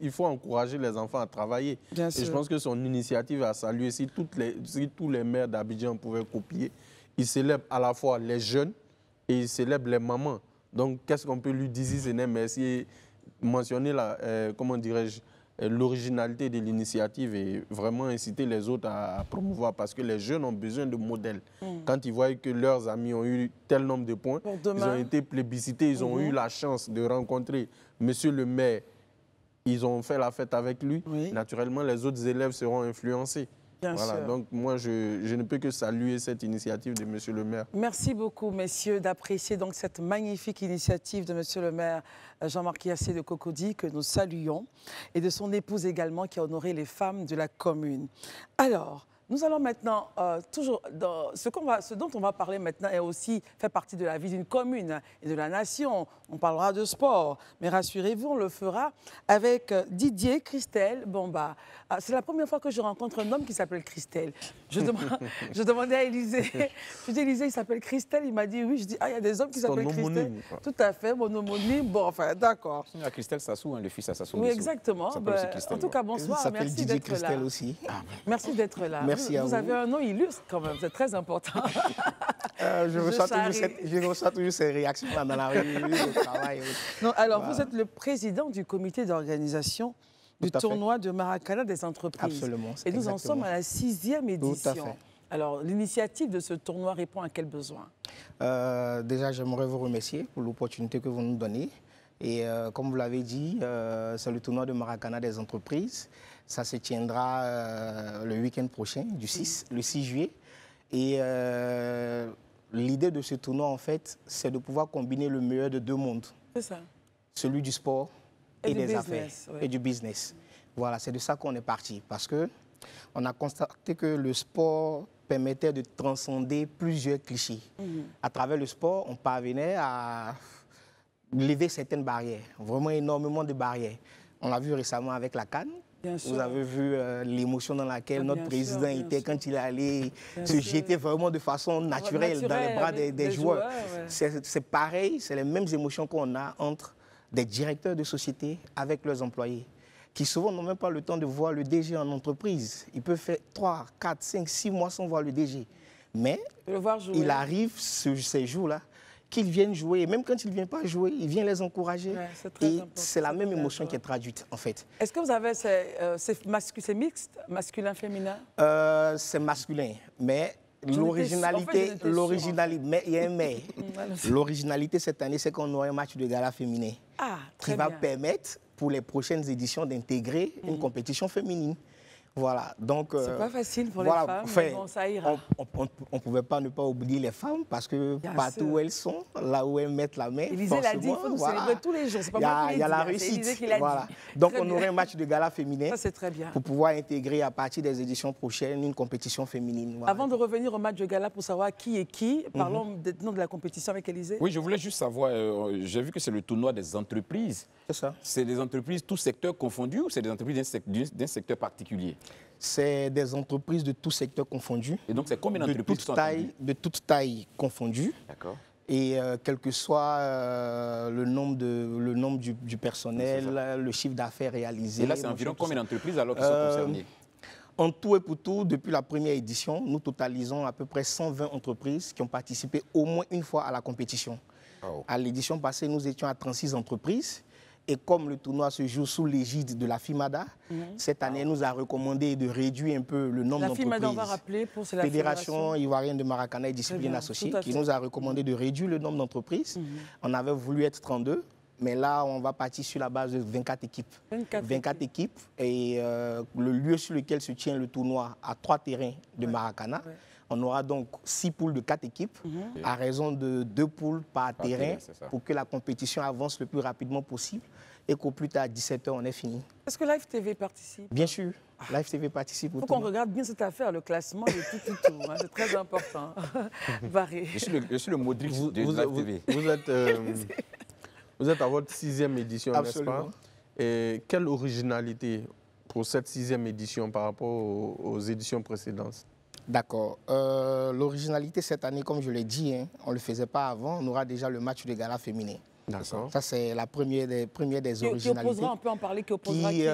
Speaker 6: il faut encourager les enfants à travailler. Et je pense que son initiative a salué. Si tous les maires d'Abidjan pouvaient copier, il célèbre à la fois les jeunes et il célèbre les mamans. Donc, qu'est-ce qu'on peut lui dire si ce n'est merci mentionner comment dirais-je, l'originalité de l'initiative et vraiment inciter les autres à promouvoir parce que les jeunes ont besoin de modèles. Quand ils voient que leurs amis ont eu tel nombre de points, ils ont été plébiscités, ils ont eu la chance de rencontrer monsieur le maire, ils ont fait la fête avec lui, naturellement les autres élèves seront influencés. Voilà, donc moi je ne peux que saluer cette initiative de monsieur le maire.
Speaker 1: Merci beaucoup messieurs d'apprécier donc cette magnifique initiative de monsieur le maire Jean-Marc Liassé de Cocody que nous saluons et de son épouse également qui a honoré les femmes de la commune. Alors, nous allons maintenant, toujours, dans ce dont on va parler maintenant est aussi fait partie de la vie d'une commune et de la nation. On parlera de sport, mais rassurez-vous, on le fera avec Didier Christelle Bomba. C'est la première fois que je rencontre un homme qui s'appelle Christelle. Je demandais à Élisée, je dis Élisée, il s'appelle Christelle, il m'a dit oui. Je dis, il y a des hommes qui s'appellent Christelle. Tout à fait, mon homonyme, bon, enfin, d'accord.
Speaker 3: Il y a Christelle Sassou, le fils à Sassou.
Speaker 1: Oui, exactement. En tout cas, bonsoir, merci d'être là.
Speaker 15: Christelle aussi.
Speaker 1: Merci d'être là.
Speaker 15: Merci à vous.
Speaker 1: Vous avez un nom illustre quand même, c'est très important.
Speaker 15: Je reçois toujours ces réactions-là dans la rue, au travail.
Speaker 1: Non, alors, vous êtes le président du comité d'organisation du tournoi de Maracana des entreprises.
Speaker 15: Absolument.
Speaker 1: Et nous en sommes à la 6e édition.
Speaker 15: Tout à fait.
Speaker 1: Alors, l'initiative de ce tournoi répond à quel besoin?
Speaker 15: Déjà, j'aimerais vous remercier pour l'opportunité que vous nous donnez. Et comme vous l'avez dit, c'est le tournoi de Maracana des entreprises. Ça se tiendra le week-end prochain, le 6 juillet. Et l'idée de ce tournoi, en fait, c'est de pouvoir combiner le meilleur de deux mondes.
Speaker 1: C'est ça.
Speaker 15: Celui du sport et des affaires et du business. Voilà, c'est de ça qu'on est parti. Parce qu'on a constaté que le sport permettait de transcender plusieurs clichés. À travers le sport, on parvenait à lever certaines barrières, vraiment énormément de barrières. On l'a vu récemment avec la CAN. Vous avez vu l'émotion dans laquelle notre président était quand il allait se jeter vraiment de façon naturelle dans les bras des joueurs. C'est pareil, c'est les mêmes émotions qu'on a entre des directeurs de société avec leurs employés, qui souvent n'ont même pas le temps de voir le DG en entreprise. Ils peuvent faire 3, 4, 5, 6 mois sans voir le DG. Mais il arrive ces jours-là qu'ils viennent jouer. Et même quand ils ne viennent pas jouer, ils viennent les encourager. Et c'est la même émotion qui est traduite, en fait.
Speaker 1: Est-ce que vous avez, c'est mixte, masculin, féminin?
Speaker 15: C'est masculin, mais L'originalité, mais il y a un mais. L'originalité cette année, c'est qu'on aura un match de gala féminin qui va permettre pour les prochaines éditions d'intégrer une compétition féminine. Voilà, donc...
Speaker 1: c'est pas facile pour les femmes, mais bon, ça ira.
Speaker 15: On ne pouvait pas ne pas oublier les femmes parce que partout où elles sont, là où elles mettent la main,
Speaker 1: Élisée l'a dit, il faut nous célébrer tous les jours. C'est pas moi qui l'ai dit,
Speaker 15: il y a la réussite. Voilà. Donc on aurait un match de gala féminin.
Speaker 1: Ça, c'est très bien.
Speaker 15: Pour pouvoir intégrer à partir des éditions prochaines une compétition féminine. Voilà.
Speaker 1: Avant de revenir au match de gala pour savoir qui est qui, parlons maintenant de la compétition avec Élisée.
Speaker 3: Oui, je voulais juste savoir, j'ai vu que c'est le tournoi des entreprises.
Speaker 15: C'est ça.
Speaker 3: C'est des entreprises, tous secteurs confondus, ou c'est des entreprises d'un secteur particulier?
Speaker 15: C'est des entreprises de tous secteurs confondus.
Speaker 3: Et donc, c'est combien d'entreprises qui sont attendues?
Speaker 15: De toute taille confondues.
Speaker 3: D'accord.
Speaker 15: Et quel que soit le nombre du personnel, le chiffre d'affaires réalisé.
Speaker 3: Et là, c'est environ combien d'entreprises alors qui sont concernées?
Speaker 15: En tout et pour tout, depuis la première édition, nous totalisons à peu près 120 entreprises qui ont participé au moins une fois à la compétition. Oh. À l'édition passée, nous étions à 36 entreprises. Et comme le tournoi se joue sous l'égide de la FIMADA, cette année, elle nous a recommandé de réduire un peu le nombre d'entreprises. La FIMADA,
Speaker 1: on va rappeler, pour la
Speaker 15: Fédération ivoirienne de Maracana et discipline associée, qui nous a recommandé de réduire le nombre d'entreprises. On avait voulu être 32, mais là, on va partir sur la base de 24 équipes. 24 équipes. Et le lieu sur lequel se tient le tournoi a 3 terrains de Maracana. On aura donc 6 poules de 4 équipes, à raison de 2 poules par terrain, pour que la compétition avance le plus rapidement possible et qu'au plus tard, à 17h, on est fini.
Speaker 1: Est-ce que Live TV participe?
Speaker 15: Bien sûr, Live TV participe.
Speaker 1: Il faut qu'on regarde bien cette affaire, le classement et tout. Hein, c'est très important. Barré.
Speaker 3: Je suis le Modric de Live TV.
Speaker 6: Vous êtes à votre 6e édition, n'est-ce pas?
Speaker 15: Absolument.
Speaker 6: Et quelle originalité pour cette 6e édition par rapport aux éditions précédentes?
Speaker 15: D'accord. L'originalité cette année, comme je l'ai dit, on ne le faisait pas avant, on aura déjà le match de gala féminin.
Speaker 6: D'accord.
Speaker 15: Ça, c'est la première des originalités.
Speaker 1: Qui opposera, on peut en parler, qui opposera qui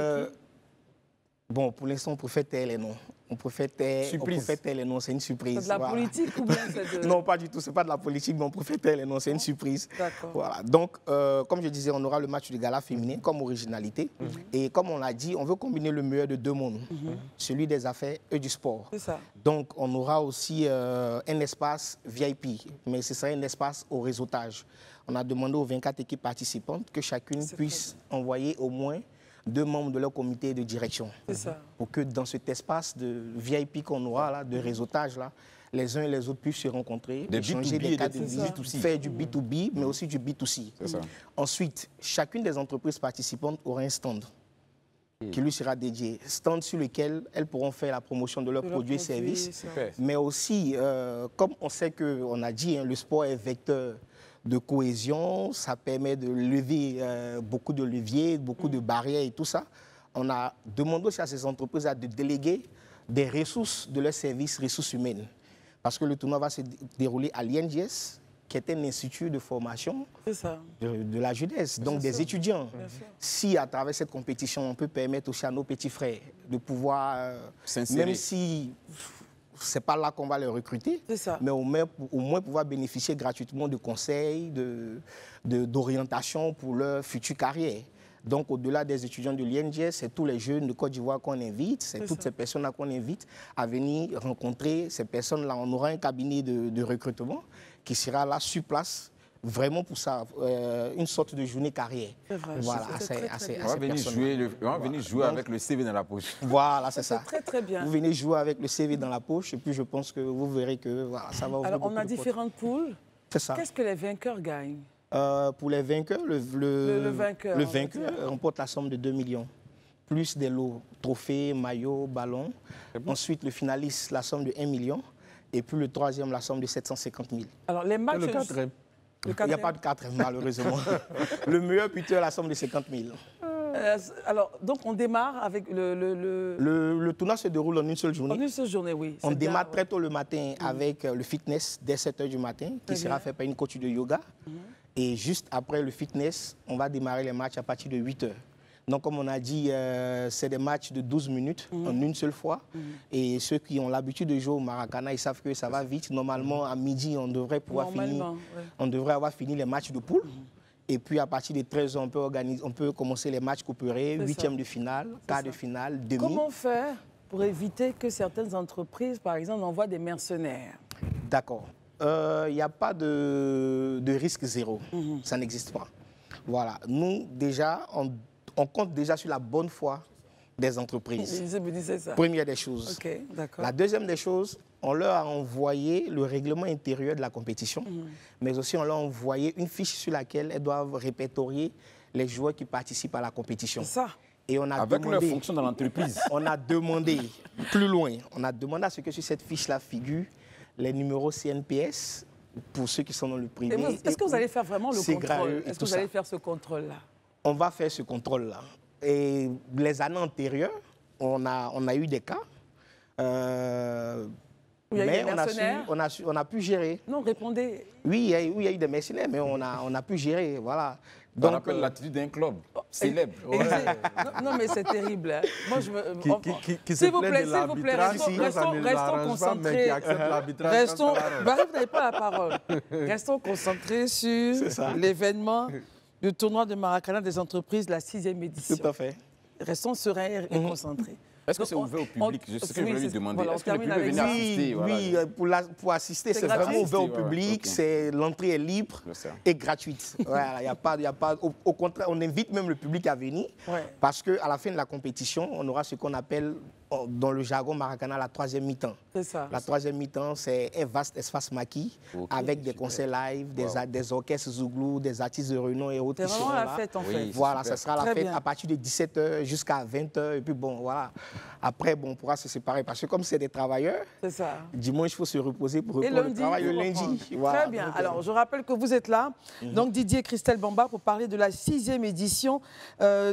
Speaker 15: Bon, pour l'instant, on préfère taire les noms. On préfère taire les noms, c'est une surprise.
Speaker 1: C'est de la politique ou bien c'est de...
Speaker 15: Non, pas du tout, c'est pas de la politique, mais on préfère taire les noms, c'est une surprise.
Speaker 1: D'accord.
Speaker 15: Voilà. Donc, comme je disais, on aura le match de gala féminin comme originalité. Et comme on l'a dit, on veut combiner le meilleur de deux mondes, celui des affaires et du sport.
Speaker 1: C'est ça.
Speaker 15: Donc, on aura aussi un espace VIP, mais ce sera un espace au réseautage. On a demandé aux 24 équipes participantes que chacune puisse envoyer au moins 2 membres de leur comité de direction.
Speaker 1: C'est ça.
Speaker 15: Pour que dans cet espace de VIP qu'on aura, là, de réseautage, là, les uns et les autres puissent se rencontrer, échanger des cas de visite, faire du B2B, mais aussi du B2C.
Speaker 3: Ça.
Speaker 15: Ensuite, chacune des entreprises participantes aura un stand qui lui sera dédié. Stand sur lequel elles pourront faire la promotion de leurs produits et services. Mais aussi, comme on sait qu'on a dit, le sport est vecteur de cohésion, ça permet de lever beaucoup de leviers, beaucoup de barrières et tout ça. On a demandé aussi à ces entreprises de déléguer des ressources de leurs services, ressources humaines. Parce que le tournoi va se dérouler à l'INGS, qui est un institut de formation de la jeunesse, donc des étudiants. Si à travers cette compétition, on peut permettre aussi à nos petits frères de pouvoir, même si ce n'est pas là qu'on va les recruter, mais au moins pouvoir bénéficier gratuitement de conseils, d'orientation pour leur future carrière. Donc, au-delà des étudiants de l'INGS, c'est tous les jeunes de Côte d'Ivoire qu'on invite, c'est toutes ces personnes-là qu'on invite à venir rencontrer ces personnes-là. On aura un cabinet de recrutement qui sera là sur place, vraiment pour ça, une sorte de journée carrière. Voilà,
Speaker 3: on va venir jouer avec le CV dans la poche.
Speaker 15: Voilà, c'est ça.
Speaker 1: Très, très bien.
Speaker 15: Vous venez jouer avec le CV dans la poche et puis je pense que vous verrez que voilà, ça va ouvrir.
Speaker 1: Alors, on a différentes poules.
Speaker 15: C'est ça.
Speaker 1: Qu'est-ce que les vainqueurs gagnent?
Speaker 15: Pour les vainqueurs, le vainqueur remporte la somme de 2 millions, plus des lots, trophées, maillots, ballons. Ensuite, le finaliste, la somme de 1 million. Et puis le troisième, la somme de 750 000.
Speaker 1: Alors, les matchs...
Speaker 15: Le quatrième. Il n'y a pas de quatrième, malheureusement. Le meilleur buteur, la somme de 50 000.
Speaker 1: Alors, donc on démarre avec
Speaker 15: le tournoi se déroule en une seule journée.
Speaker 1: En une seule journée, oui.
Speaker 15: On démarre très tôt le matin avec le fitness dès 7h du matin, qui sera fait par une coach de yoga. Et juste après le fitness, on va démarrer les matchs à partir de 8h. Donc, comme on a dit, c'est des matchs de 12 minutes en une seule fois. Et ceux qui ont l'habitude de jouer au Maracana, ils savent que ça va vite. Normalement, à midi, on devrait pouvoir on devrait avoir fini les matchs de poule. Et puis, à partir de 13h, on peut commencer les matchs coopérés, 8e de finale, quart de finale, demi.
Speaker 1: Comment faire pour éviter que certaines entreprises, par exemple, envoient des mercenaires?
Speaker 15: D'accord. Il n'y a pas de risque zéro. Ça n'existe pas. Voilà. Nous, déjà, on compte déjà sur la bonne foi des entreprises.
Speaker 1: Je me disais ça.
Speaker 15: Première des choses.
Speaker 1: Ok, d'accord.
Speaker 15: La deuxième des choses, on leur a envoyé le règlement intérieur de la compétition, mais aussi on leur a envoyé une fiche sur laquelle elles doivent répertorier les joueurs qui participent à la compétition.
Speaker 1: C'est ça.
Speaker 15: Et on a
Speaker 3: avec
Speaker 15: demandé,
Speaker 3: leur fonction dans l'entreprise.
Speaker 15: On a demandé plus loin, on a demandé à ce que sur cette fiche-là figurent les numéros CNPS pour ceux qui sont dans le privé.
Speaker 1: Est-ce que vous allez faire vraiment le contrôle? Est-ce que vous allez faire ce contrôle-là?
Speaker 15: On va faire ce contrôle-là. Et les années antérieures, on a eu des cas. Mais on a pu gérer.
Speaker 1: Non, répondez.
Speaker 15: Oui, il y a eu des mercenaires, mais on a pu gérer. Voilà.
Speaker 3: On rappelle l'attitude d'un club célèbre.
Speaker 1: Non, mais c'est terrible. Hein. Moi, je me... S'il vous plaît, restons concentrés. Restons... vous n'avez pas la parole. Restons concentrés sur l'événement du tournoi de Maracana des entreprises, la 6e édition.
Speaker 15: Tout à fait.
Speaker 1: Restons sereins et concentrés.
Speaker 3: Est-ce que c'est ouvert au public? Je sais que je voulais lui demander. Est-ce que le public peut venir assister?
Speaker 15: Oui, pour assister, c'est vraiment ouvert au public. L'entrée est libre et gratuite. Voilà, y a pas, au contraire, on invite même le public à venir parce qu'à la fin de la compétition, on aura ce qu'on appelle, dans le jargon Maracana, la 3e mi-temps.
Speaker 1: C'est ça.
Speaker 15: La 3e mi-temps, c'est un vaste espace maquis avec des concerts live, des orchestres zouglou, des artistes de renom et autres.
Speaker 1: C'est vraiment la fête, en fait.
Speaker 15: Voilà, ça sera la fête à partir de 17h jusqu'à 20h. Et puis bon, voilà. Après, bon, on pourra se séparer parce que comme c'est des travailleurs, dimanche, il faut se reposer pour reprendre le travail le lundi.
Speaker 1: Voilà. Très bien. Alors, je rappelle que vous êtes là, donc Didier et Christelle Bamba, pour parler de la 6e édition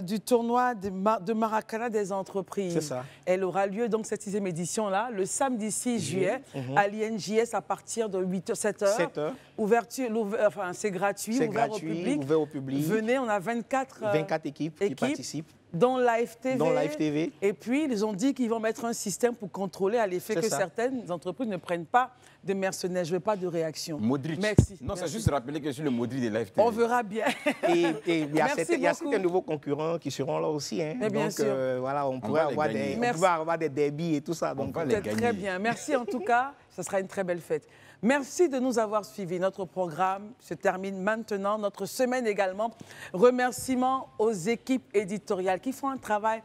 Speaker 1: du tournoi de Maracana des entreprises.
Speaker 15: C'est ça.
Speaker 1: Elle aura lieu, donc, cette 6e édition-là, le samedi 6 juillet, à l'INJS à partir de 8h, 7h.
Speaker 15: 7h.
Speaker 1: Ouverture, enfin, c'est gratuit, ouvert au public. Venez, on a 24
Speaker 15: équipes qui participent.
Speaker 1: Dans Live TV.
Speaker 15: Dans Live TV.
Speaker 1: Et puis, ils ont dit qu'ils vont mettre un système pour contrôler à l'effet que certaines entreprises ne prennent pas de mercenaires. Je ne veux pas de réaction.
Speaker 3: Modric.
Speaker 1: Merci.
Speaker 3: Non, c'est juste rappeler que je suis le Modric de Live TV.
Speaker 1: On verra bien.
Speaker 15: Et il y a certains nouveaux concurrents qui seront là aussi. Hein.
Speaker 1: Mais bien sûr.
Speaker 15: Voilà, on pourrait avoir des derbies et tout ça. Donc,
Speaker 1: très bien. Merci en tout cas. Ce sera une très belle fête. Merci de nous avoir suivis. Notre programme se termine maintenant, notre semaine également. Remerciements aux équipes éditoriales qui font un travail,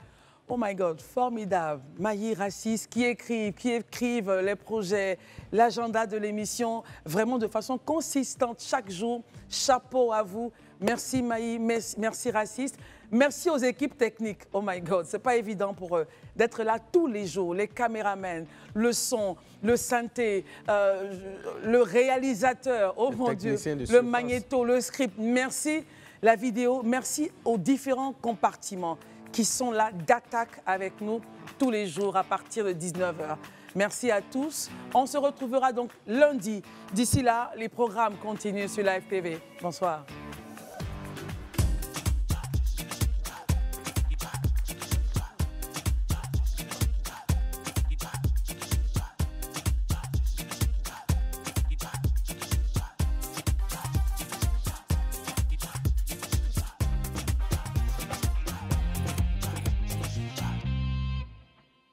Speaker 1: oh my God, formidable. Maï, Rassis, qui écrivent les projets, l'agenda de l'émission, vraiment de façon consistante chaque jour. Chapeau à vous. Merci Maï, merci Rassis. Merci aux équipes techniques. Oh my God, c'est pas évident pour eux d'être là tous les jours. Les caméramans, le son, le synthé, le réalisateur, oh mon Dieu, le magnéto, le script. Merci la vidéo, merci aux différents compartiments qui sont là d'attaque avec nous tous les jours à partir de 19h. Merci à tous. On se retrouvera donc lundi. D'ici là, les programmes continuent sur Live TV. Bonsoir.